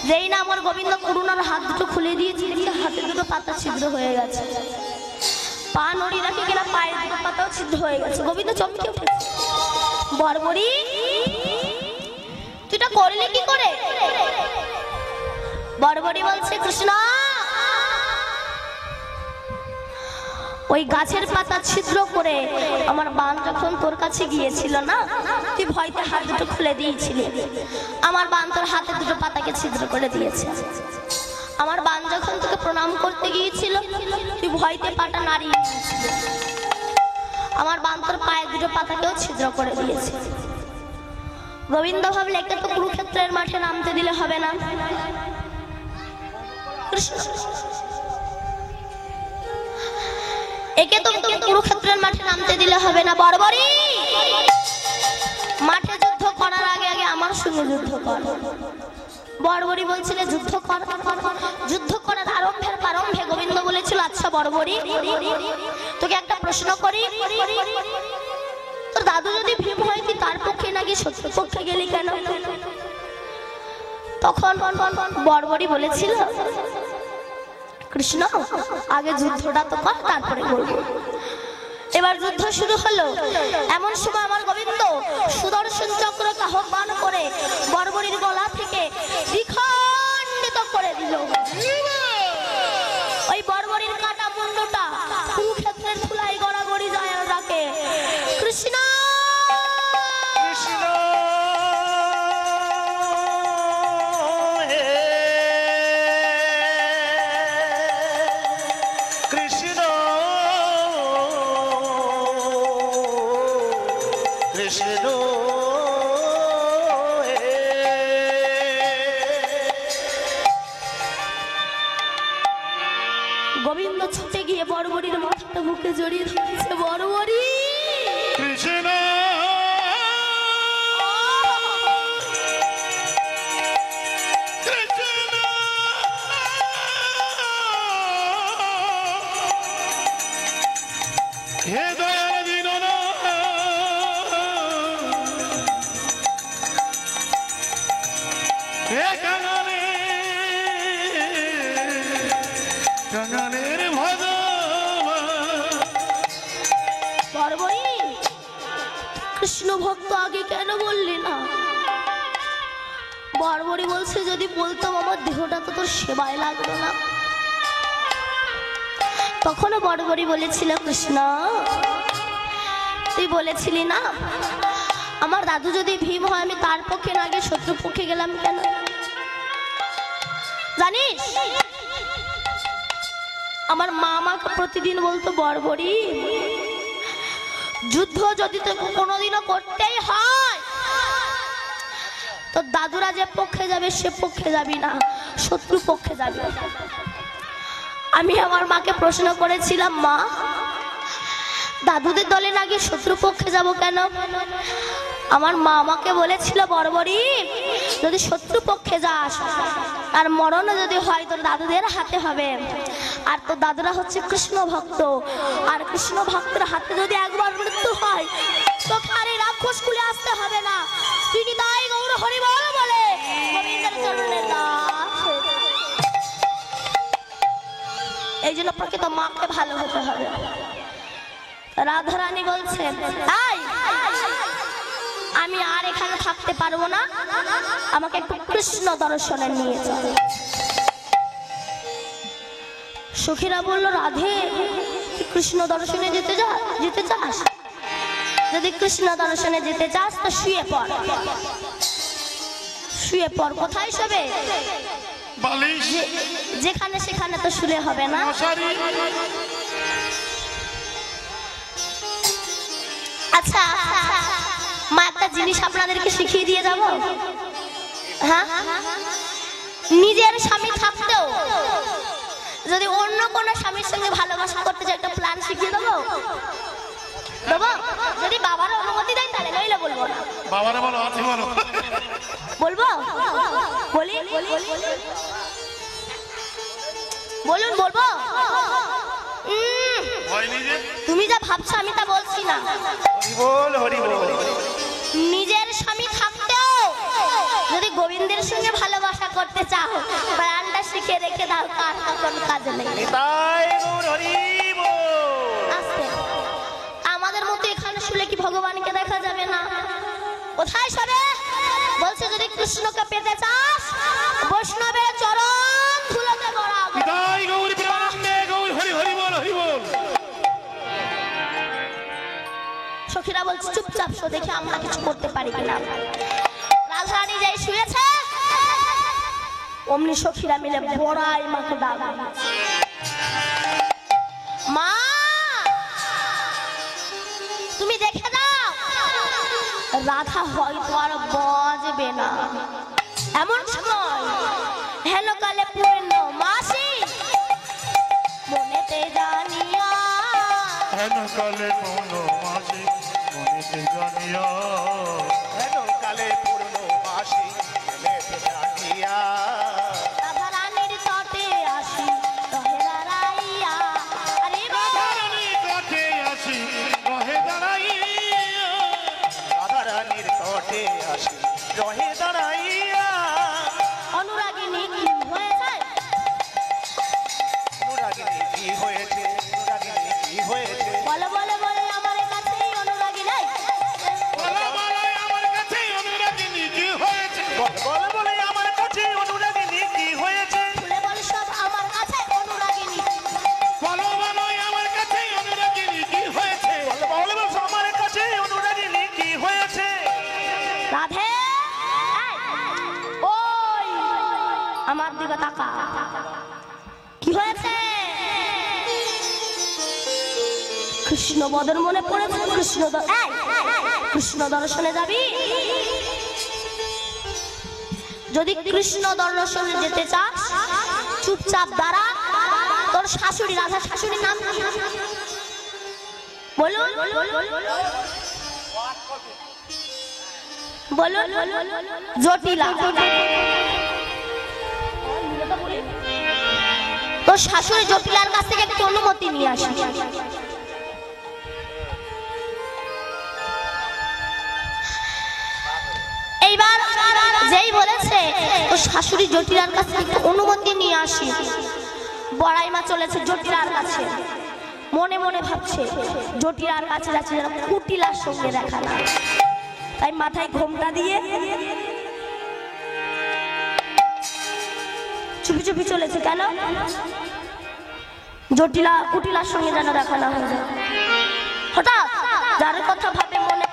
Speaker 1: যেই না আমার গোবিন্দ করুণার হাত দুটো খুলে দিয়েছে, হাতে দুটো পাতা ছিদ্র হয়ে গেছে। পা নড়িয়ে দেখে কিনা পায়ের দুটো পাতাও ছিদ্র হয়ে গেছে। গোবিন্দ চমকে উঠেছে, বরবরি তুই এটা করলি কি করে? বরবরি বলছে কৃষ্ণ, ওই গাছের পাতা ছিদ্র করে আমার বান যখন তোর কাছে গিয়েছিল না, তুই ভয়তে হাত দুটো খুলে দিয়েছিলি। আমার বান তোর হাতে দুটো পাতাকে ছিদ্র করে দিয়েছে। আমার বান যখন তোকে প্রণাম করতে গিয়েছিল, তুই ভয়তে পাটা নাড়িয়ে দিয়েছিলি। আমার বান তোর পায়ে দুটো পাতাকেও ছিদ্র করে দিয়েছে। গোবিন্দ ভাবলে একে তো কুরুক্ষেত্রের মাঠে নামতে দিলে হবে না। কৃষ্ণ একে তো কুরুক্ষেত্রের মাঠে নামতে দিলে হবে না। বরবরি মাঠে যুদ্ধ করার আগে আগে আমার সঙ্গে যুদ্ধ কর। বরবরি বলছিল যুদ্ধ কর। যুদ্ধ করার প্রারম্ভে গোবিন্দ বলেছিল আচ্ছা বরবরি, তোকে একটা প্রশ্ন করি, তোর দাদু যদি ভীম হয় তুই তার পক্ষে নাকি শত্রু পক্ষে গেলি কেন? তখন বরবরি বলেছিল কৃষ্ণ আগে যুদ্ধটা তো কর, তারপরে বলবো। এবার যুদ্ধ শুরু হলো। এমন সময় আমার গোবিন্দ সুদর্শন চক্রকে আহ্বান করে বরবরির গলা থেকে দ্বিখণ্ডিত করে দিল। ওই বরবরির কাটা মুন্ডটা কুরুক্ষেত্রের ধুলাই গড়াগড়ি যায় আর ডাকে কৃষ্ণ
Speaker 3: কৃষ্ণ কৃষ্ণ কৃষ্ণ
Speaker 1: গোবিন্দ ছুটে গিয়ে বরবরির মাথাটা বুকে জড়িয়ে ধরেছে। বরবরি
Speaker 2: কৃষ্ণ হে দয়াল দীননাথ, হে কাঙালের ভগবান।
Speaker 1: বরবরি কৃষ্ণ ভক্ত আগে কেন বললি না? বরবরি বলছে যদি বলতাম আমার দেহটা তো তোর সেবায় লাগতো না। তখনও বরবরি বলেছিল কৃষ্ণ তুই বলেছিলি না আমার দাদু যদি ভীম হয় আমি তার পক্ষে না গিয়ে শত্রু পক্ষে গেলাম কেন? জানিস আমার মা আমাকে প্রতিদিন বলতো বরবরি যুদ্ধ যদি তোকে কোনোদিনও করতেই হয় তো দাদুরা যে পক্ষে যাবে সে পক্ষে যাবি না, শত্রু পক্ষে যাবি। আমি আমার মাকে প্রশ্ন করেছিলাম মা দাদুদের দলে না গিয়ে শত্রুপক্ষে যাব কেন? আমার মা আমাকে বলেছিল, বড়বড়ি যদি শত্রুপক্ষে যাস আর মরণও যদি হয় তোর দাদুদের হাতে হবে। আর তোর দাদুরা হচ্ছে কৃষ্ণ ভক্ত, আর কৃষ্ণ ভক্তের হাতে যদি একবার মৃত্যু হয় তোকে আর এই রাক্ষস কুলে আসতে হবে না। তিনি তাই গৌর হরি বল বলে গোবিন্দের চরণে দাস হয়েছে। এই জন্য প্রকৃত মাকে ভালো হতে হবে। রাধারানী বলছে, তাই আমি আর এখানে থাকতে পারবো না, আমাকে একটু কৃষ্ণ দর্শনে নিয়ে চল। সখীরা বলল, রাধে তুই কৃষ্ণ দর্শনে যেতে চাস? যদি কৃষ্ণ দর্শনে যেতে চাস তো শুয়ে পড়। শুয়ে পড়। কোথায় শোবে?
Speaker 2: বালিশ,
Speaker 1: যেখানে সেখানে তো শুলে হবে না।
Speaker 2: মশারি।
Speaker 1: আচ্ছা মা, একটা জিনিস আপনাদেরকে শিখিয়ে দিয়ে যাব। হ্যাঁ, নিজের স্বামী থাকতেও যদি অন্য কোনো স্বামীর সঙ্গে ভালোবাসা করতে চাই, একটা প্ল্যান শিখিয়ে দেবো। দেবো? যদি বাবার অনুমতি দেয় তাহলে, নইলে বলবো না।
Speaker 2: বাবারে বলো, আছে বলো।
Speaker 1: বলবো? বলি? বলুন, বলবো?
Speaker 2: হয়নি যে?
Speaker 1: তুমি যা ভাবছো আমি তা বলছি না।
Speaker 3: হরি বল, হরি বল।
Speaker 1: নিজের স্বামী থাকতেও যদি গোবিন্দের সঙ্গে ভালোবাসা করতে চাও, প্রাণটা শিখে রেখে দাও, কার কোনো কাজে নেই।
Speaker 3: নিতাই গৌর হরি বল।
Speaker 1: আস্তে। আমাদের মতো এখানে শুলে কি ভগবানকে দেখা যাবে না? কোথায় শোবে? বলছে যদি কৃষ্ণকে পেতে চাস বৈষ্ণবের চরণ ধুলোতে গড়া।
Speaker 2: নিতাই গৌর প্রেমানন্দে গৌর হরি হরি বল, হরি বল।
Speaker 1: সখীরা বলছে চুপচাপ শো, দেখে আমরা কিছু করতে পারি কিনা। রাজরানী যাই শুয়েছে, অমনি সখীরা মিলে বড়াই মাকে ডাক। মা তুমি দেখে দাও, রাধা হয়তো আর বাজবে না। এমন সময় হেলো কালে পূর্ণ মাসি মনেতে জানিয়া,
Speaker 2: হেন কালে কোন মাসি মনেতে জানিয়া,
Speaker 3: হেন কালে পূর্ণ মাসি মনেতে জানিয়া,
Speaker 1: রাধা রানীর তটে আসি রহে দাঁড়াইয়া। আরে
Speaker 2: রাধারানী কাছে আসি রহে দাঁড়াইয়া,
Speaker 3: রাধারানীর তটে আসি রহে দাঁড়াইয়া।
Speaker 1: অনুরাগিনী কি হয়েছে?
Speaker 3: অনুরাগিনী কি হয়েছে? অনুরাগিনী কি হয়েছে?
Speaker 1: বলে বলে বলে আমার কাছেই অনুরাগী নাই।
Speaker 2: বলো বলো আমার কাছে অনুরাগিনী কি হয়েছে?
Speaker 3: বলে বলে আমার কাছে অনুরাগিনী কি হয়েছে?
Speaker 1: বলে বলে সব আমার কাছে অনুরাগিনী।
Speaker 2: বলো বলো আমার কাছে অনুরাগিনী কি হয়েছে?
Speaker 3: বলে বলে আমার কাছে অনুরাগিনী কি হয়েছে?
Speaker 1: রাধে ওই আমার দিকে তাকা, কি হয়েছে? কৃষ্ণ বদন মনে পড়েছে? কৃষ্ণ দর্শনে যাবি? যদি কৃষ্ণ দর্শনে যেতে চাস চুপচাপ দাঁড়া। তোর শাশুড়ি, রাধা শাশুড়ির নাম কি? বলুন বলুন। জটিলা। তোর শাশুড়ি জটিলার কাছ থেকে একটু অনুমতি নিয়ে আসি। এইবার যেই বলেছে তোর শাশুড়ি জটিলার কাছ থেকে একটু অনুমতি নিয়ে আসি, বড়াই মা চলেছে জটিলার কাছে। মনে মনে ভাবছে জটিলার কাছে যাচ্ছে যেন কুটিলার সঙ্গে দেখা না। তাই মাথায় ঘোমটা দিয়ে চুপি চুপি চলেছে। কেন? জটিলা কুটিলার সঙ্গে যেন দেখা না হয়ে যায়। হঠাৎ যার কথা ভাবে মনে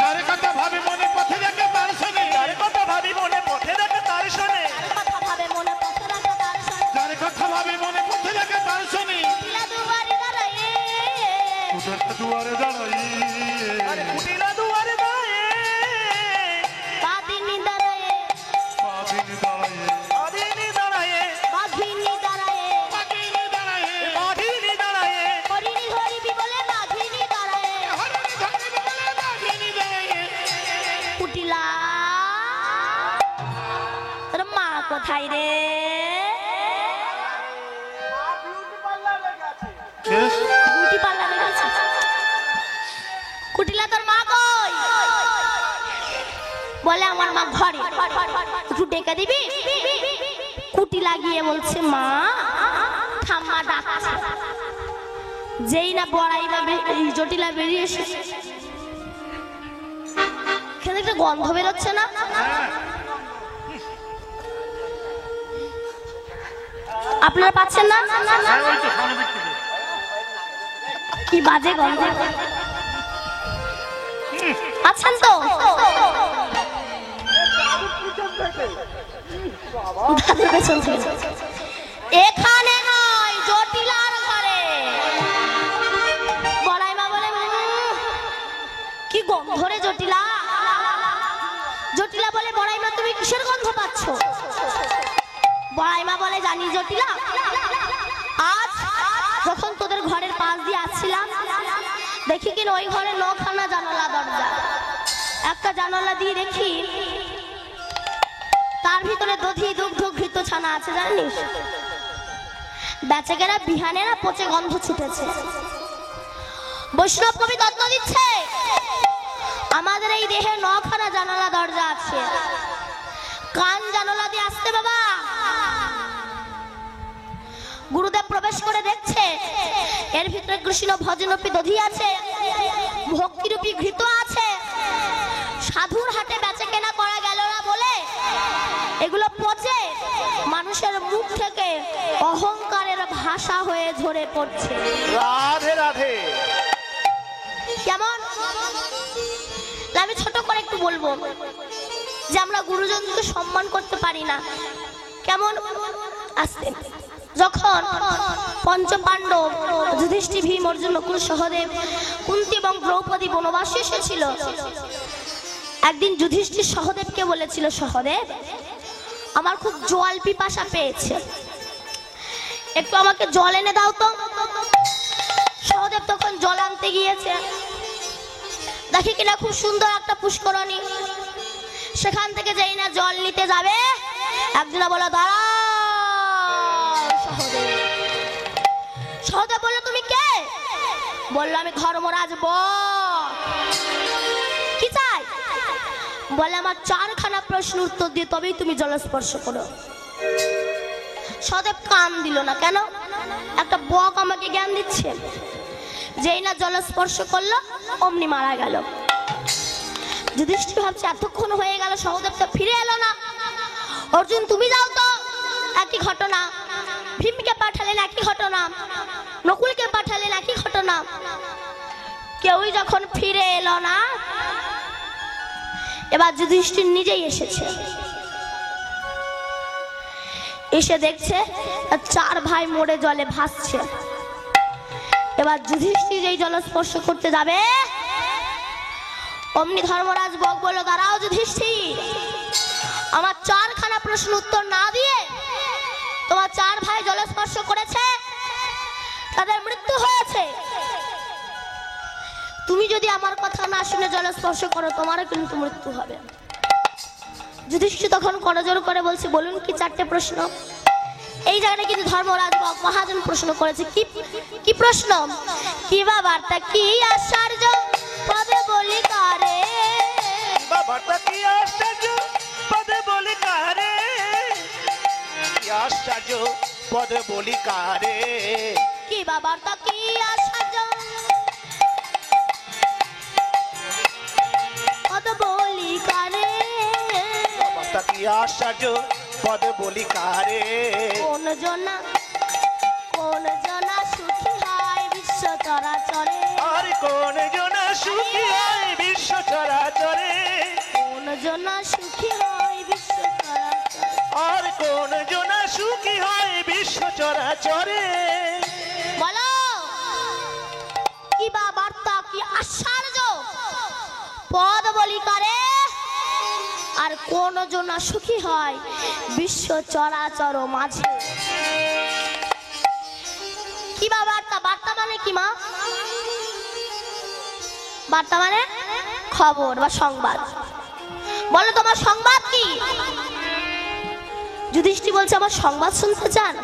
Speaker 2: যার কথা ভাবে মনে পথে দেখে তার শোনে,
Speaker 3: যার কথা ভাবি মনে পথে দেখে তার শোনে,
Speaker 1: কথা ভাবে মনে পথে রাখে তার সঙ্গে
Speaker 2: যার কথা ভাবে মনে পথে দেখে তার শোনে।
Speaker 1: কুটিলা দুয়ারে দাঁড়াইয়ে,
Speaker 2: কুটিলা দুয়ারে দাঁড়াইয়ে,
Speaker 3: আরে কুটিলা দুয়ারে দাঁড়িয়ে,
Speaker 1: বাদিনী দাঁড়াইয়ে,
Speaker 2: বাদিনী দাঁড়াইয়ে,
Speaker 3: আদিনী দাঁড়ায়ে,
Speaker 1: বাঘিনী দাঁড়াইয়ে,
Speaker 2: বাদিনী দাঁড়াইয়ে,
Speaker 3: আদিনী দাঁড়ায়ে,
Speaker 1: হরিণী হরিবি বলে না কোথায় রে?
Speaker 2: কে?
Speaker 1: বিউটি পার্লারে গেছে। কুটিলা তোর মা কই? বলে আমার মা ঘরে। একটু ডেকে দিবি? কুটি লাগিয়ে বলছে মা ঠাম্মা ডাকছে। যেই না বড়াইলা জটিলা বেরিয়ে এসেছে, এখানে একটা গন্ধ বেরোচ্ছে না? আপনারা পাচ্ছেন না?
Speaker 2: হ্যাঁ, ওই তো সামনে দিক থেকে।
Speaker 1: কি বাজে গন্ধ। আছেন তো? দাদুর পেছন থেকে। এখানে নয়, জটিলার ঘরে। বড়াই মা বলে কি গন্ধ রে জটিলা? জটিলা বলে বড়াই মা তুমি কিসের গন্ধ পাচ্ছ? বড়াই মা বলে জানি জটিলা, আজ যখন তোদের ঘরের পাশ দিয়ে আসছিলাম দেখি কিনা ওই ঘরে নখানা জানালা দরজা। একটা জানালা দিয়ে দেখি তার ভিতরে দধি দুগ্ধ ঘৃত ছানা আছে জানিস? বেচাকেরা বিহানেরা পচে গন্ধ ছুটেছে। বৈষ্ণব কবি তত্ত্ব দিচ্ছে আমাদের এই দেহে নখানা জানালা দরজা আছে। কান জানালা দিয়ে আসতে বাবা। গুরুদেব প্রবেশ করে দেখছে এর ভিতরে কৃষ্ণ ভজনরূপী দধি আছে, ভক্তিরূপী ঘৃত আছে। সাধুর হাটে বেচা কেনা করা গেল না বলে এগুলো পচে মানুষের মুখ থেকে অহংকারের ভাষা হয়ে ঝরে পড়ছে।
Speaker 3: রাধে রাধে।
Speaker 1: কেমন? আমি ছোট করে একটু বলবো যে আমরা গুরুজনকে সম্মান করতে পারি না। কেমন? আসতে যখন পঞ্চপাণ্ডব যুধিষ্ঠির, ভীম, অর্জুন, নকুল, সহদেব, কুন্তী এবং দ্রৌপদী বনবাসে এসেছিল, একদিন যুধিষ্ঠির সহদেবকে বলেছিল সহদেব আমার খুব জল পিপাসা পেয়েছে, একটু আমাকে জল এনে দাও তো। সহদেব তখন জল আনতে গিয়েছে, দেখি কিনা খুব সুন্দর একটা পুষ্করণী। সেখান থেকে যেই না জল নিতে যাবে একজনা বলে দাঁড়া। সহদেব বলল তুমি কে? বললো আমি ধর্মরাজ বক। কি চাই? বলে আমার 4খানা প্রশ্ন উত্তর দিয়ে তবেই তুমি জল স্পর্শ করো। সহদেব কান দিল না। কেন? একটা বক আমাকে জ্ঞান দিচ্ছে। যেই না জল স্পর্শ করলো অমনি মারা গেল। যুধিষ্ঠির ভাবছে এতক্ষণ হয়ে গেল সহদেব তো ফিরে এলো না। অর্জুন তুমি যাও তো, একই ঘটনা। ভীমকে পাঠালেন, একই ঘটনা। নকুলকে পাঠালেন, একই ঘটনা। কেউই যখন ফিরে এলো না, এবার যুধিষ্ঠির নিজেই এসেছে। এসে দেখছে 4 ভাই মরে জলে ভাসছে। এবার যুধিষ্ঠির যেই জল স্পর্শ করতে যাবে অমনি ধর্মরাজ বক বলল দাঁড়াও যুধিষ্ঠির, আমার 4খানা প্রশ্ন উত্তর না দিয়ে তোমার 4 ভাই জল স্পর্শ করেছে, তাদের মৃত্যু হয়েছে। তুমি যদি আমার কথা না শুনে জল স্পর্শ করো তোমারও কিন্তু মৃত্যু হবে। যুধিষ্ঠির তখন করজোড় করে বলছে বলুন কি 4টে প্রশ্ন? এই জায়গাটা কিন্তু ধর্মরাজ বক মহাজন প্রশ্ন করেছে। কি প্রশ্ন? কি বাবাটা কি আশ্চর্য পদে বলি কারে?
Speaker 3: বাবাটা কি আশ্চর্য পদে বলি কারে? কি আশ্চর্য পদে বলি কারে?
Speaker 1: কি বাবাটা কি আশ্চর্য পদে বলি কারে?
Speaker 3: বাবাটা কি আশ্চর্য পদে বলি কারে?
Speaker 1: কোন জনা সুখী হয় বিশ্ব চরাচরে?
Speaker 3: আর কোন জনা সুখী হয় বিশ্ব চরাচরে?
Speaker 1: কোন জনা সুখী হয় বিশ্ব চরাচরে?
Speaker 3: আর কোন জনা সুখী হয় বিশ্ব চরাচরে?
Speaker 1: বলো কি বা বার্তা, কি আশ্চর্য পদ বলি করে? আর কোন জনা সুখী হয় বিশ্ব চরাচর মাঝে? কি বা বার্তা? বার্তা মানে কি মা? বার্তা মানে খবর বা সংবাদ। বলো তোমার সংবাদ কি? যুধিষ্ঠির বলছে আমার সংবাদ শুনতে চান?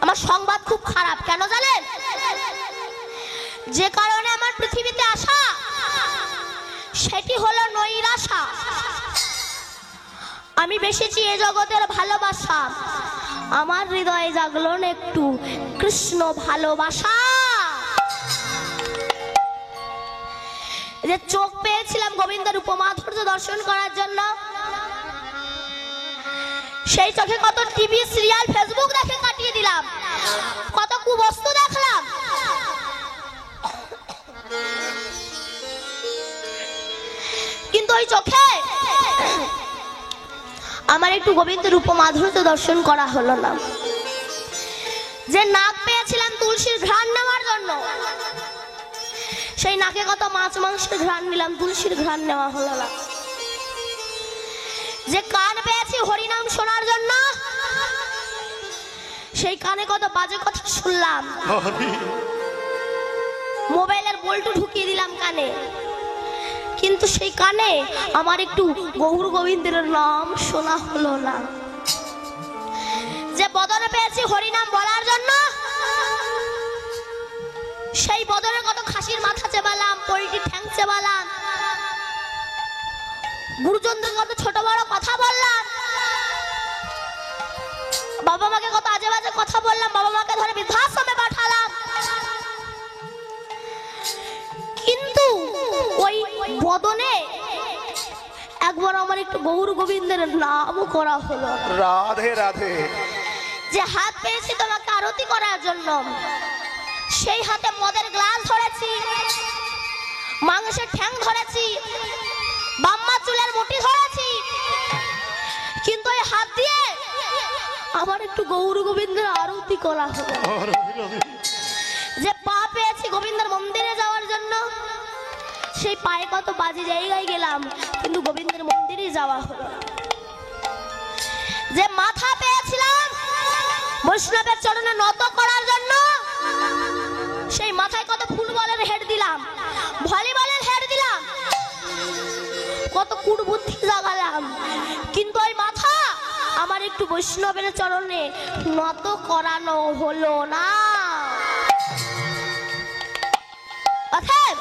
Speaker 1: আমার সংবাদ খুব খারাপ। কেন জানেন? যে কারণে আমার পৃথিবীতে আসা সেটি হলো নৈরাশা। আমি বেশিছি এ জগতের ভালোবাসা, আমার হৃদয়ে জাগলো না একটু কৃষ্ণ ভালোবাসা। যে চোখ পেয়েছিলাম গোবিন্দের উপমাধুর্য দর্শন করার জন্য, সেই চোখে কত টিভি সিরিয়াল ফেসবুক দেখে কাটিয়ে দিলাম, কত কুবস্তু দেখলাম। কিন্তু ওই চোখে আমার একটু গোবিন্দের উপমাধুর্য দর্শন করা হলো না। যে নাক পেয়েছিলাম তুলসীর ঘ্রাণ নেওয়ার জন্য, সেই নাকে কত মাছ মাংসের ঘ্রাণ নিলাম, তুলসীর ঘ্রাণ নেওয়া হলো না। যে কান পেয়েছি হরিনাম শোনার জন্য, সেই কানে কত বাজে কথা শুনলাম। মোবাইলের বল্টু ঢুকিয়ে দিলাম কানে, কিন্তু সেই কানে আমার একটু গৌর গোবিন্দের নাম শোনা হলো না। যে বদনে পেয়েছি হরিনাম বলার জন্য, সেই বদনে কত খাসির মাথা চেবালাম, পোল্ট্রির ঠ্যাং চেবালাম, গুরুজনদের কত ছোট বড় কথা বললাম, বাবা মাকে কত আজে বাজে কথা বললাম, বাবা মাকে ধরে বৃদ্ধাশ্রমে পাঠালাম। কিন্তু ওই বদনে একবার আমার একটু গৌর গোবিন্দের নামও করা হলো।
Speaker 3: রাধে রাধে।
Speaker 1: যে হাত পেয়েছি তোমাকে আরতি করার জন্য, সেই হাতে মদের গ্লাস ধরেছি, মাংসের ঠ্যাং ধরেছি, বাম্মা চুলের মুঠি ধরেছি, কিন্তু ওই হাত দিয়ে আমার একটু গৌর গোবিন্দের আরতি করা হলো। যে পা পেয়েছি গোবিন্দের মন্দিরে যাওয়ার জন্য, সেই পায়ে কত বাজে জায়গায় গেলাম, কিন্তু গোবিন্দের মন্দিরে যাওয়া হলো। যে মাথা পেয়েছিলাম বৈষ্ণবের চরণে নত করার জন্য, সেই মাথায় কত ফুটবলের হেড দিলাম, ভলিবলের হেড দিলাম, কত কুটবুদ্ধি জাগালাম, কিন্তু ওই মাথা আমার একটু বৈষ্ণবের চরণে নত করানো হলো না। অতএব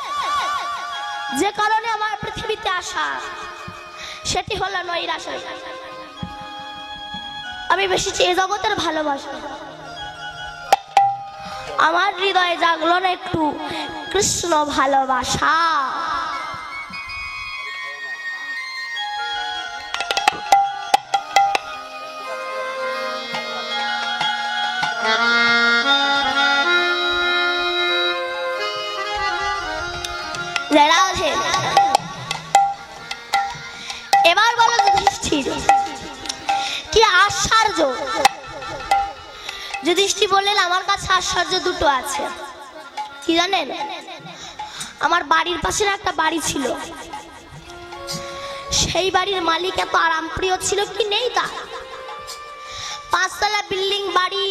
Speaker 1: যে কারণে আমার পৃথিবীতে আসা সেটি হলো নৈরাশা। আমি বেশি এই জগতের ভালোবাসা, আমার হৃদয়ে জাগলো না একটু কৃষ্ণ ভালোবাসা। এবার বলো যুধিষ্ঠির, কি আশ্চর্য। যুধিষ্ঠির বললেন আমার কাছে আশ্চর্য দুটো আছে। কি জানেন? আমার বাড়ির পাশে একটা বাড়ি ছিল, সেই বাড়ির মালিক এত আরামপ্রিয় ছিল কি নেই তা। 5 তলা বিল্ডিং বাড়ি,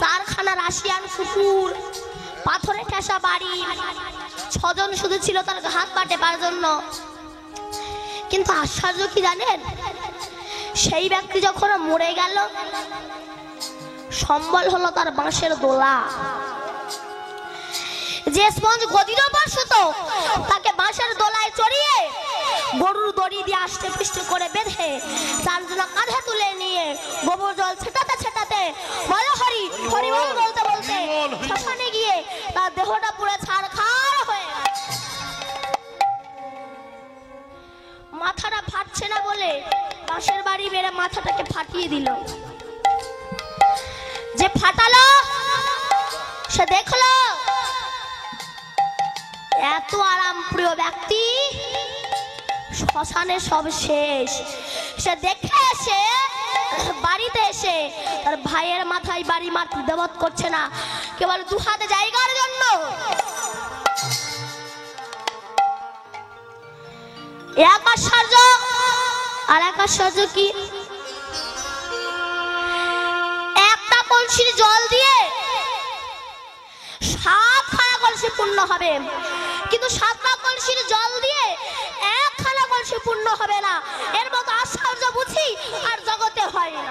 Speaker 1: 4খানা রাশিয়ান কুকুর, পাথরে ঠেসা বাড়ি, 6 জন শুধু ছিল তার হাত পা টেপার জন্য। কিন্তু আশ্চর্য কি জানেন? সেই ব্যক্তি যখন মরে গেল, সম্বল হলো তার বাঁশের দোলা। যে স্পঞ্জ গদির ওপর শুতো, তাকে বাঁশের দোলায় চড়িয়ে গরুর দড়ি দিয়ে আষ্টে পৃষ্ঠে করে বেঁধে 4 জন কাঁধে তুলে নিয়ে গোবর জল ছেটাতে ছেটাতে বলো হরি হরি বল বলতে বলতে শ্মশানে গিয়ে তার দেহটা পুরো ছারখার হয়ে মাথাটা ফাটছে না বলে পাশের বাড়ি মেরে মাথাটাকে ফাটিয়ে দিল। যে ফাটালো সে দেখলো এত আরাম প্রিয় ব্যক্তি শ্মশানে সব শেষ। সে দেখে এসে বাড়িতে এসে তার ভাইয়ের মাথায় বাড়ি মারতে দেবত করছে না, কেবল 2 হাতে জায়গার জন্য। এক আশ্চর্য, আর এক আশ্চর্য কি, একটা কলসির জল দিয়ে 7খানা কলসি পূর্ণ হবে, কিন্তু 7টা কলসির জল দিয়ে 1খানা বলছি পূর্ণ হবে না। এর মতো আশ্চর্য বুঝি আর জগতে হয় না।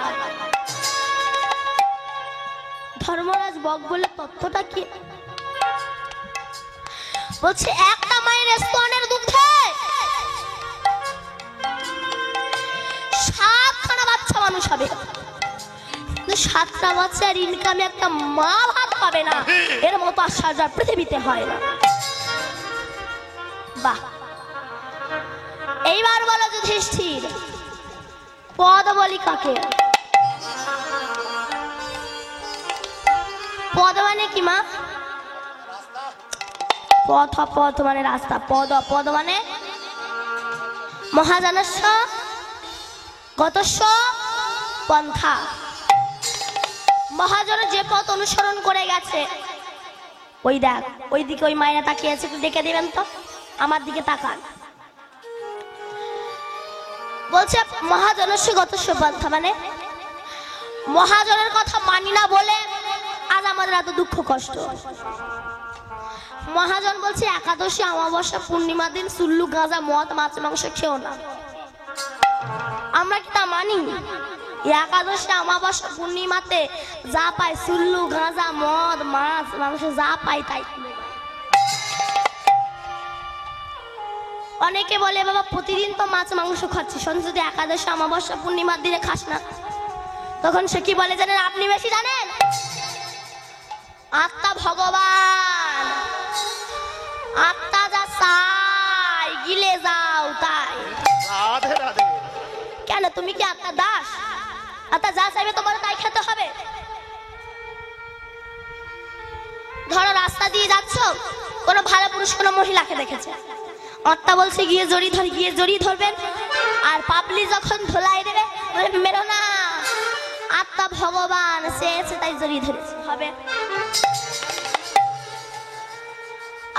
Speaker 1: ধর্মরাজ বক বলে তত্ত্বটা কি? বলছে একটা মায়ের স্তনের দুধে 7খানা বাচ্চা মানুষ হবে, কিন্তু 7টা বাচ্চার ইনকামে একটা মা ভাত পাবে না। এর মতো আশ্চর্য আর পৃথিবীতে হয় না। বাহ, এইবার বলো যুধিষ্ঠির, পদ বলি কাকে? পদ মানে কি মা? পথ, পথ মানে রাস্তা, পদ পদ মানে মহাজনস্য গতস্য পন্থা। মহাজন যে পথ অনুসরণ করে গেছে, ওই দেখ ওইদিকে ওই মায়েরা তাকিয়ে আছে, একটু দেখে দিবেন তো, আমার দিকে তাকান। বলছে মহাজনস্য গতস্য পন্থা মানে মহাজনের কথা মানি না বলে আজ আমাদের এত দুঃখ কষ্ট। মহাজন বলছে একাদশী অমাবস্যা পূর্ণিমা দিন সুল্লু গাঁজা মদ মাছ মাংস খেও না। আমরা কি তা মানি? একাদশী অমাবস্যা পূর্ণিমাতে যা পাই সুল্লু গাঁজা মদ মাছ মাংস যা পাই তাই। অনেকে বলে বাবা প্রতিদিন তো মাছ মাংস খাচ্ছি, শোন যদি একাদশী অমাবস্যা পূর্ণিমার দিনে খাস না, তখন সে কি বলে জানেন? আপনি বেশি জানেন। আত্মা ভগবান, আত্মা যা চাই গিলে যাও তাই।
Speaker 3: রাধে রাধে।
Speaker 1: কেন তুমি কি আত্মা দাস? আত্মা যা চাইবে তোমার তাই খেতে হবে। ধরো রাস্তা দিয়ে যাচ্ছ, কোনো ভালো পুরুষ কোনো মহিলাকে দেখেছে, আত্মা বলছে গিয়ে জড়িয়ে ধর, গিয়ে জড়িয়ে ধরবেন, আর পাবলি যখন ধোলাই দেবে বলে মেরো না। আত্মা ভগবান, সে তাই জড়িয়ে ধরেছে, হবে।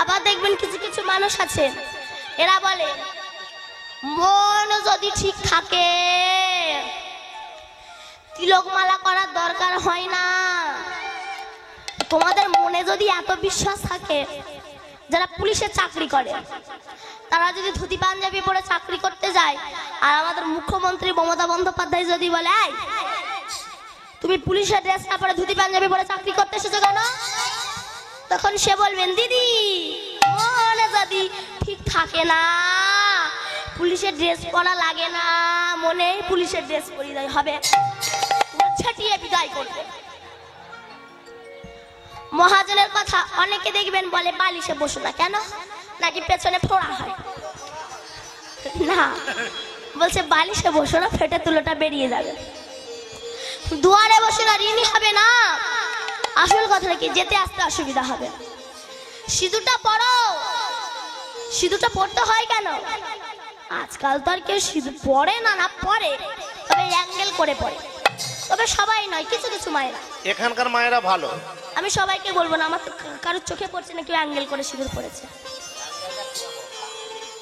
Speaker 1: আবার দেখবেন কিছু কিছু মানুষ আছে, এরা বলে মন যদি ঠিক থাকে তিলকমালা করার দরকার হয় না। তোমাদের মনে যদি এত বিশ্বাস থাকে, যারা পুলিশের চাকরি করে তারা যদি ধুতি পাঞ্জাবি পরে চাকরি করতে যায়, আর আমাদের মুখ্যমন্ত্রী মমতা বন্দ্যোপাধ্যায় যদি বলে এই তুমি পুলিশের ড্রেস না পরে ধুতি পাঞ্জাবি পরে চাকরি করতে এসেছো কেন, তখন সে বলবেন দিদি মনে যদি ঠিক থাকে না পুলিশের ড্রেস পরা লাগে না, মনে পুলিশের ড্রেস পরিয়ে হবে, ঝাঁটিয়ে বিদায় করবে। মহাজনের কথা অনেকে দেখবেন বলে বালিশে বসো না, কেন? নাকি পেছনে ফোড়া হয় না, বলছে বালিশে বসো না, ফেটে তুলোটা বেরিয়ে যাবে। দুয়ারে বসে না, ঋণী হবে না। আসল কথা কি, যেতে আসতে অসুবিধা হবে। সিঁদুরটা পরো, সিঁদুরটা পড়তে হয় কেন? আজকাল তো আর কেউ সিঁদুর পরে না, না পরে তবে অ্যাঙ্গেল করে পড়ে, তবে সবাই নয়, কিছু কিছু মায়েরা।
Speaker 3: এখানকার মায়েরা ভালো।
Speaker 1: আমি সবাইকে বলবো না, আমার তো কারোর চোখে পড়ছে না কেউ অ্যাঙ্গেল করে সিঁদুর পড়েছে।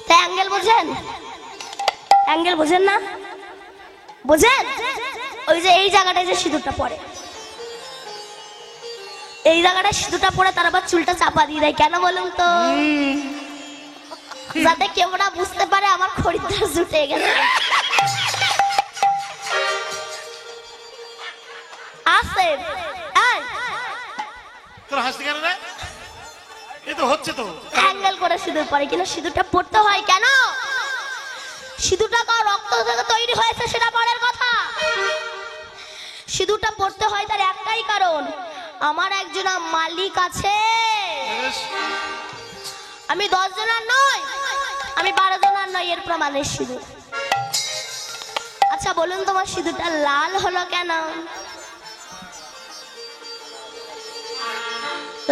Speaker 1: তাই অ্যাঙ্গেল বোঝেন? অ্যাঙ্গেল বোঝেন না? বোঝেন? ওই যে এই জায়গাটায় যে সিঁদুরটা পড়ে, এই জায়গাটায় সিঁদুরটা পড়ে তার আবার চুলটা চাপা দিয়ে দেয়, কেন বলুন তো? যাতে কেউ না বুঝতে পারে আমার খরিদ্দার জুটে গেছে। আসেন
Speaker 2: তোর হাসি কেন রে? এ তো হচ্ছে তো
Speaker 1: অ্যাঙ্গেল করে সিঁদুর পরে, কিন্তু সিঁদুরটা পড়তে হয় কেন? সিঁদুরটা কার রক্ত থেকে তৈরি হয়েছে সেটা পরের কথা। সিঁদুরটা পড়তে হয় তার একটাই কারণ, আমার একজন মালিক আছে, আমি 10 জনের নয়, আমি 12 জনের নয়, এর প্রমাণের সিঁদুর। আচ্ছা বলুন তোমার সিঁদুরটা লাল হলো কেন?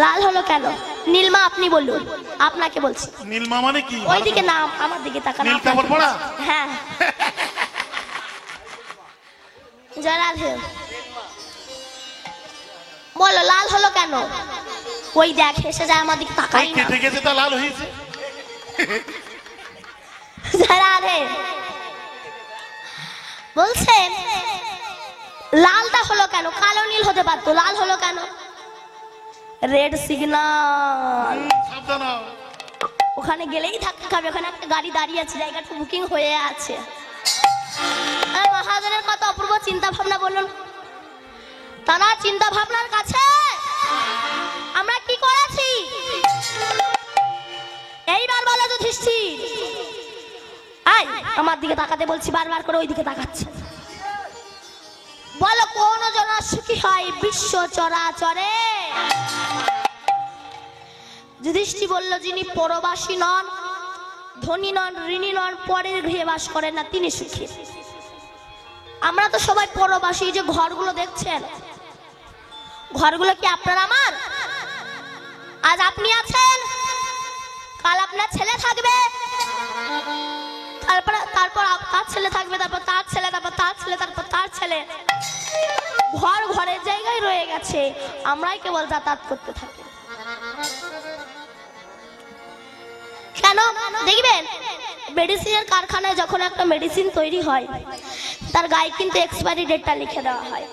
Speaker 1: লাল হলো কেন? নীলমা আপনি বলুন, আপনাকে বলছি।
Speaker 2: নীলমা মানে কি?
Speaker 1: ওইদিকে না, আমার দিকে তাকান।
Speaker 2: নীল কাপড় পরা?
Speaker 1: হ্যাঁ। জয় রাধে। বলো লাল হলো কেন? ওই দেখ হেসে যায়, আমার দিকে তাকাই না।
Speaker 2: কেটে গেছে তা লাল হয়েছে।
Speaker 1: জয় রাধে। বলছে লালটা হলো কেন? কালো নীল হতে পারতো, লাল হলো কেন? Red signal.
Speaker 2: সাবধান হও।
Speaker 1: ওখানে গেলেই ধাক্কা খাবে। ওখানে একটা গাড়ি দাঁড়িয়ে আছে, জায়গাটা বুকিং হয়ে আছে। আর মহাজনের কত অপূর্ব চিন্তা ভাবনা বলুন। তারা চিন্তা ভাবনার কাছে আমরা কি করেছি? এইবার বলো যুধিষ্ঠির, আই আমার দিকে তাকাতে বলছি, বারবার করে ওই দিকে তাকাচ্ছে। বলো কোন জন সুখী হয় বিশ্ব চরাচরে? যুধিষ্ঠির বলল, যিনি পরবাসী নন, ধনী নন, ঋণী নন, পরের গৃহে বাস করেন না, তিনি সুখী। আমরা তো সবাই পরবাসী। যে ঘরগুলো দেখছেন, ঘরগুলো কি আপনার আমার? আজ আপনি আছেন, কাল আপনার ছেলে থাকবে, তারপর তার ছেলে থাকবে, তারপর তার ছেলে, তারপর তার ছেলে, তারপর তার ছেলে। ঘর ঘরের জায়গায় রয়ে গেছে, আমরাই কেবল যাতায়াত করতে থাকি। কেন দেখবেন, মেডিসিনের কারখানায় যখন একটা মেডিসিন তৈরি হয়, তার গায়ে কিন্তু এক্সপায়ারি ডেটটা লিখে দেওয়া হয়।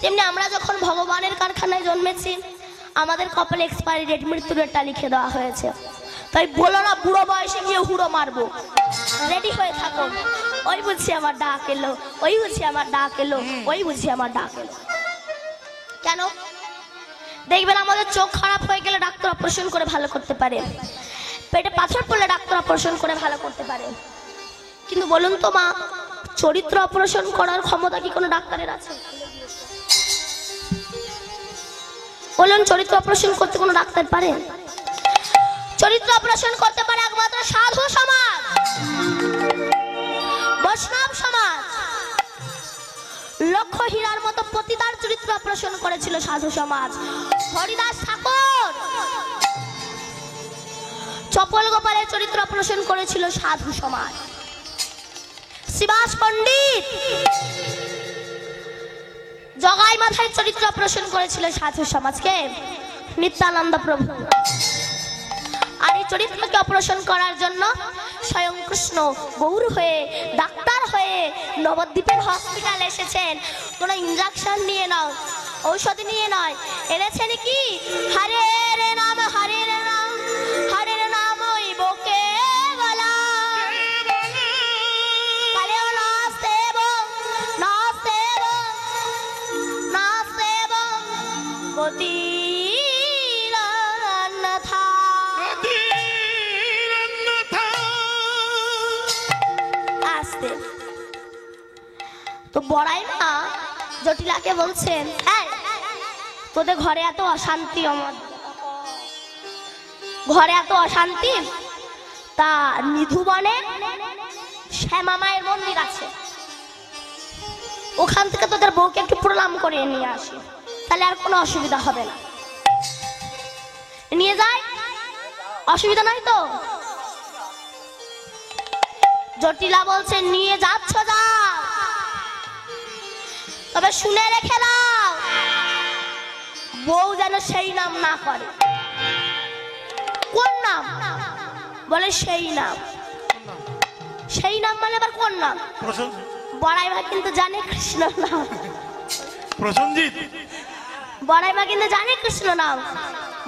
Speaker 1: তেমনি আমরা যখন ভগবানের কারখানায় জন্মেছি, আমাদের কপালে এক্সপায়ারি ডেট, মৃত্যু ডেটটা লিখে দেওয়া হয়েছে। তাই বলো না বুড়ো বয়সে গিয়ে হুড়ো মারবো, রেডি হয়ে থাকো। ওই বুঝছি আমার ডাক এলো, ওই বুঝছি আমার ডাক এলো, ওই বুঝছি আমার ডাক এলো। কেন দেখবেন, আমাদের চোখ খারাপ হয়ে গেলে ডাক্তার অপারেশন করে ভালো করতে পারে, পেটে পাথর পড়লে ডাক্তার অপারেশন করে ভালো করতে পারে। কিন্তু বলুন তো মা, চরিত্র অপারেশন করার ক্ষমতা কি কোনো ডাক্তারের আছে? বলুন, চরিত্র অপারেশন করতে কোনো ডাক্তার পারে? চরিত্র অপারেশন করতে পারে একমাত্র সাধু সমাজ, বৈষ্ণব সমাজ। লক্ষ্য হীরার মতো পতিতার চরিত্র অপারেশন করেছিল সাধু সমাজ। হরিদাস ঠাকুর, চপল গোপালের চরিত্র অপারেশন করেছিল সাধু সমাজ। শিবাস পণ্ডিত জগাই মাথায় চরিত্র অপারেশন করেছিল সাধু সমাজকে, নিত্যানন্দ প্রভু। আর এই চরিত্রকে অপারেশন করার জন্য স্বয়ং কৃষ্ণ গৌর হয়ে, ডাক্তার হয়ে নবদ্বীপের হসপিটালে এসেছেন। কোনো ইঞ্জেকশন নিয়ে নাও, ঔষধ নিয়ে নয়, এনেছেন কি হরের নাম, হরের নাম, হরের নাম ওই বকে বলা। কালেও নাস্তেব, নাস্তেব, নাস্তেব গতি তো বড়াই মা জটিলাকে বলছেন, তোদের ঘরে এত অশান্তি, আমার ঘরে এত অশান্তি, তা নিধুবনে শ্যামা মায়ের মন্দির আছে, ওখান থেকে তোদের বউকে একটু প্রণাম করে নিয়ে আসি, তাহলে আর কোনো অসুবিধা হবে না। নিয়ে যাই, অসুবিধা নাই তো? জটিলা বলছে, নিয়ে যাচ্ছ যা, তবে শুনে রেখে দাও, বউ যেন সেই নাম না করে। কোন নাম? বলে সেই নাম। সেই নাম মানে আবার কোন নাম? বড়াই মা কিন্তু জানে কৃষ্ণ নাম।
Speaker 2: প্রসঞ্জিৎ,
Speaker 1: বড়াই মা কিন্তু জানে কৃষ্ণ নাম।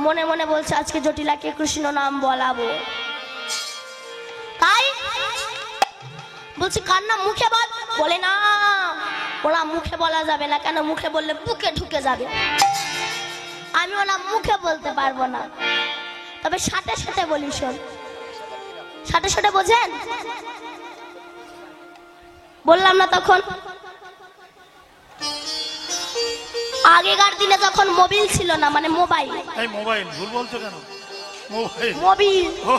Speaker 1: মনে মনে বলছে, আজকে জটিলাকে কৃষ্ণ নাম বলাবো। তাই বলছি, কার নাম? মুখে বল। বলে না, ওরা মুখে বলা যাবে না। কেন? মুখে বললে বুকে ঢুকে যাবে। আমি ওরা মুখে বলতে পারবো না, তবে সাথে সাথে বলি। শোন, সাথে সাথে বোঝেন? বললাম না তখন, আগেকার দিনে যখন মোবাইল ছিল না, মানে মোবাইল,
Speaker 2: এই মোবাইল ভুল বলছো কেন? মোবাইল,
Speaker 1: মোবাইল,
Speaker 2: ও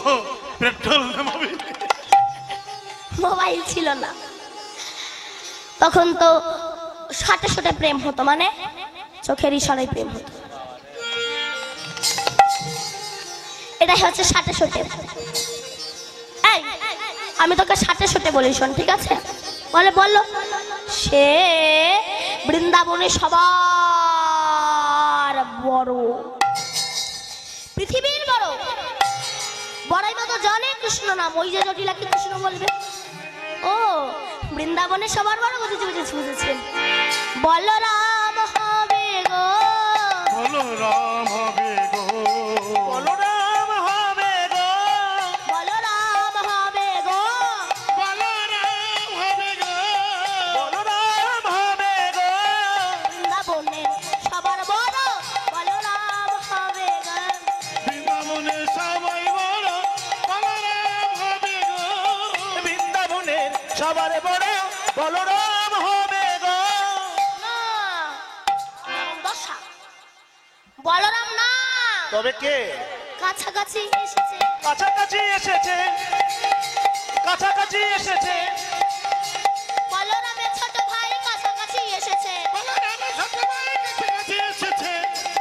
Speaker 2: পেট্রোল না মোবাইল,
Speaker 1: মোবাইল ছিল না তখন, তো সাথে সাথে প্রেম হতো, মানে চোখের ইশারায় প্রেম হতো। এটাই হচ্ছে সাথে সাথে। এই আমি তোকে সাথে সাথে বলি, শোন, ঠিক আছে? বলে বললো, সে বৃন্দাবনে সবার বড়, পৃথিবীর বড়। বড়াই মতো জানে কৃষ্ণ নাম। ওই যে জটিলাকে কৃষ্ণ বলবে, ও বৃন্দাবনে সবার বড়। বুঝেছি বুঝেছি বুঝেছি। বলরাম হবে গো,
Speaker 2: বলরাম হবে গো,
Speaker 3: বলরাম হবে গো, সবার বড় বলরাম হবে গো।
Speaker 1: না, দশা বলরাম না,
Speaker 3: তবে কে?
Speaker 1: কাছাকাছি এসেছে।
Speaker 3: কাছাকাছি এসেছে, কাছাকাছি এসেছে।
Speaker 1: বলরামের ছোট ভাই কাছাকাছি এসেছে।
Speaker 2: বলরামের ছোট ভাই কাছাকাছি এসেছে।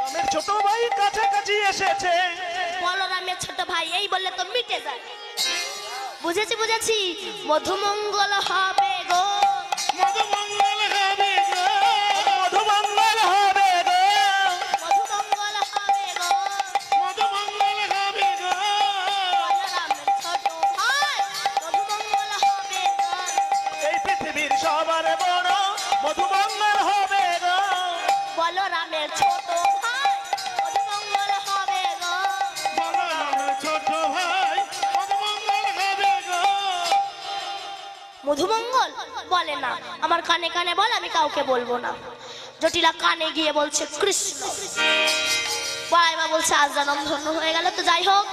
Speaker 3: রামের ছোট ভাই কাছাকাছি এসেছে।
Speaker 1: বলরামের ছোট ভাই এই বললে তো মিটে যায়। বুঝেছি বুঝেছি, মধুমঙ্গল হবে গো।
Speaker 2: মধুমঙ্গল হবে গো।
Speaker 3: মধুমঙ্গল হবে গো।
Speaker 1: মধুমঙ্গল হবে গো।
Speaker 2: মধুমঙ্গল হবে গো।
Speaker 1: বলরামের ছোট ভাই মধুমঙ্গল হবে গো।
Speaker 3: এই পৃথিবীর সবার বড় মধুমঙ্গল হবে গো।
Speaker 1: বলরামের ছোট ভাই মধুমঙ্গল হবে গো।
Speaker 2: বলরামের ছোট ভাই মধুমঙ্গল হবে গো।
Speaker 1: মধুমঙ্গল বলে না, আমার কানে কানে বল, আমি কাউকে বলবো না। জটিলা কানে গিয়ে বলছে কৃষ্ণ, বাবা বলছে আজ জনম ধন্য হয়ে গেল। তো যাই হোক,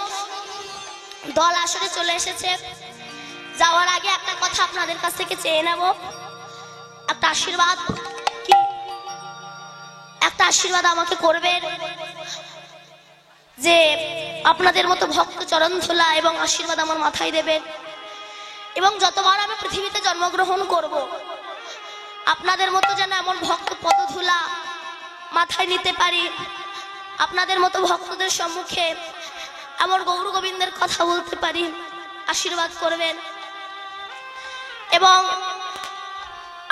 Speaker 1: দল আসলে চলে এসেছে। যাওয়ার আগে একটা কথা আপনাদের কাছ থেকে চেয়ে নেব, একটা আশীর্বাদ। কি একটা আশীর্বাদ আমাকে করবেন, যে আপনাদের মতো ভক্ত চরণ ধুলা এবং আশীর্বাদ আমার মাথায় দেবেন। এবং যতবার আমি পৃথিবীতে জন্মগ্রহণ করব, আপনাদের মতো যেন এমন ভক্ত পদধূলা মাথায় নিতে পারি, আপনাদের মতো ভক্তদের সম্মুখে এমন গৌর গোবিন্দের কথা বলতে পারি। আশীর্বাদ করবেন। এবং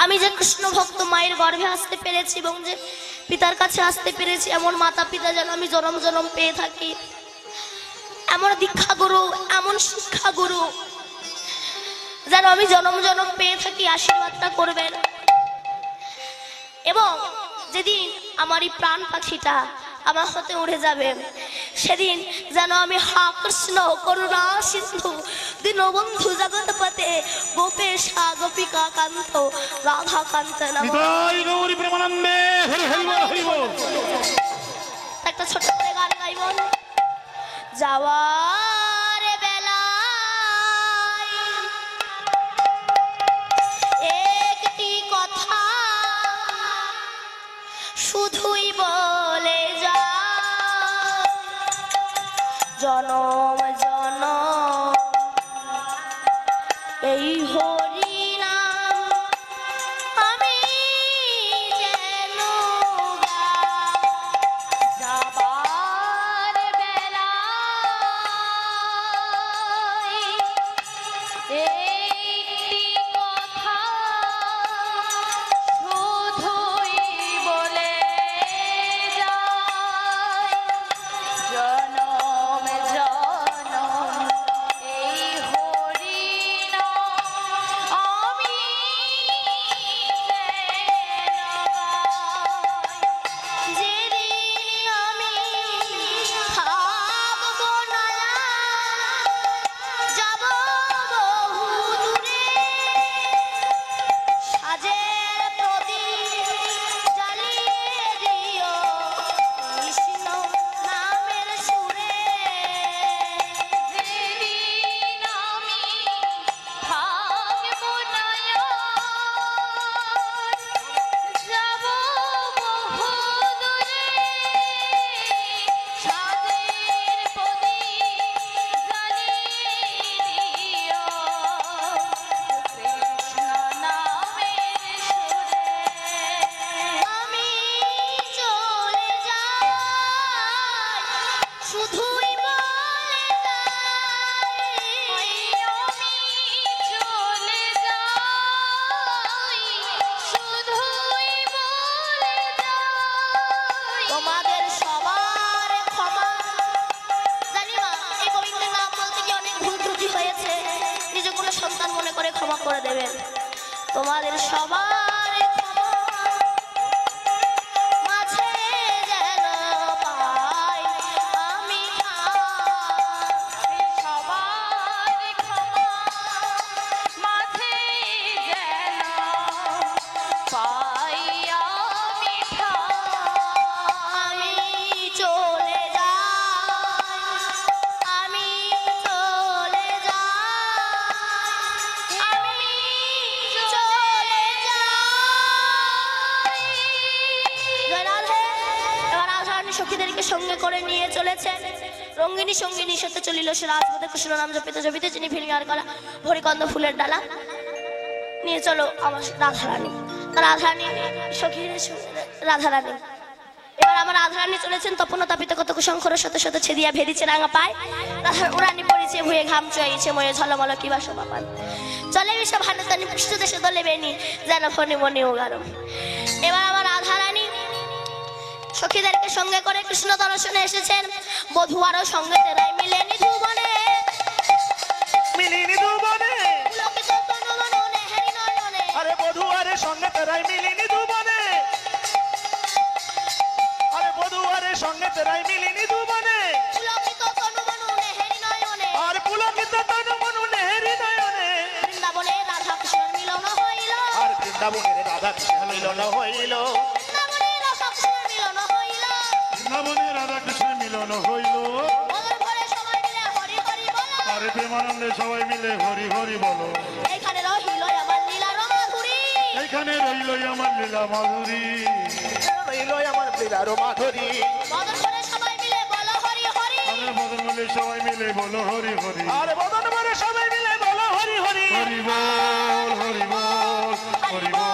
Speaker 1: আমি যে কৃষ্ণ ভক্ত মায়ের গর্ভে আসতে পেরেছি এবং যে পিতার কাছে আসতে পেরেছি, এমন মাতা পিতা যেন আমি জনম জনম পেয়ে থাকি। এমন দীক্ষা গুরু, এমন শিক্ষা গুরু যেন আমি জনম জনম পেয়ে থাকি। আশীর্বাদটা করবেন। এবং যেদিন আমার এই প্রাণ পাখিটা আমার হাতে উড়ে যাবে, সেদিন যেন আমি হা কৃষ্ণ করুণা সিন্ধু দীনবন্ধু জগৎপতে গোপেশা গোপিকা কান্ত রাধা কান্ত নাম।
Speaker 2: হৃদয় গৌরী প্রেমানন্দে হরি হরি বল হরি বল।
Speaker 1: একটা ছোট করে গান গাইব। যাওয়ার বেলায় একটি কথা শুধুই বলে যা, জনম জনম এই হরি নাম আমি যেন গাই। যাবার বেলায় একটি কথা শুধুই বলে যায়, জনম জনম এই হরি নাম আমি যেন গাই। যেদিন আমি থাকবো না, যাব বহু দূরে, সাজের প্রদীপ জ্বালিয়ে দিও কৃষ্ণ নামের সুরে। যেদিন আমি থাকবো না, যাব বহু দূরে, সাজের প্রদীপ জ্বালিয়ে দিও কৃষ্ণ নামের সুরে। আমি চলে যাই, শুধুই বলে যাই। আমি চলে যাই, শুধুই বলে যাই। তোমাদের সবার ক্ষমা। জানি মা, এই গোবিন্দের নাম বলতে গিয়ে অনেক ভুল ত্রুটি হয়েছে, নিজে কোনো সন্তান মনে করে ক্ষমা করে দেবেন। তোমাদের সবার ক্ষমা মাঝে যেন পাই আমি ঠাঁই। সবার ক্ষমা মাঝে যেন পাই আমি ঠাঁই। আমি চলে যাই, আমি চলে যাই, আমি করে নিয়ে চলেছেন। রঙ্গিনী সঙ্গিনীর সাথে চলিল সে রাজপথে, কৃষ্ণ নাম জপিতে জপিতে যিনি ফিরিয়ে আর গলা হরিকন্দ ফুলের ডালা নিয়ে চলো আমার রাধারানী। রাধারানী সখীর রাধারানী। এবার আমার রাধারানী চলেছেন তপন তাপিত কত কুশঙ্করের সাথে সাথে ছেদিয়া ভেদিছে রাঙা পায়। রাধার উড়ানি পড়েছে ভুয়ে ঘাম চুয়াইছে ময়ে ঝলমল কিবা শোভা পান। চলে বিশ্ব ভানুতানি পুষ্ট দেশে দলে বেনি যেন ফণি মনে ওগারম। এবার আমার রাধারানী সখীদেরকে সঙ্গে করে কৃষ্ণ দর্শনে এসেছেন। বধূ আরো সঙ্গে তেরাই মিলে নিধু বনে
Speaker 3: মিলিনি দুবনে,
Speaker 1: পুলকিত তনু মননে হেরি নয়নে।
Speaker 3: আরে বধুয়ারের সঙ্গে তেরাই মিলিনি দুবনে, আরে বধুয়ারের সঙ্গে তেরাই মিলিনি দুবনে,
Speaker 1: পুলকিত তনু মননে হেরি নয়নে।
Speaker 3: আর পুলকিত তনু মনু নেহেরি নয়নে।
Speaker 1: বৃন্দাবনে রাধা কৃষ্ণের মিলন হইল,
Speaker 3: আর বৃন্দাবনের রাধা কৃষ্ণ মিলন হইল,
Speaker 1: বৃন্দাবনে রাধা কৃষ্ণের মিলন হইল।
Speaker 2: বৃন্দাবনে রাধা কৃষ্ণের মিলন হইল।
Speaker 1: মদন ভরে সবাই মিলে হরি হরি বলো।
Speaker 2: আর প্রেমানন্দে সবাই মিলে হরি হরি বলো।
Speaker 1: এইখানে রহিল আমার লীলার মাধুরী,
Speaker 2: এইখানে রইল আমার লীলা মাধুরী।
Speaker 3: রইল আমার লীলার মাধুরী।
Speaker 1: মদন ভরে সবাই মিলে বলো হরি হরি।
Speaker 2: আমরা বদন মিলে সবাই মিলে বলো হরি হরি।
Speaker 3: আর বদন ভরে সবাই মিলে বলো হরি হরি।
Speaker 2: হরি বল হরি বল হরি বল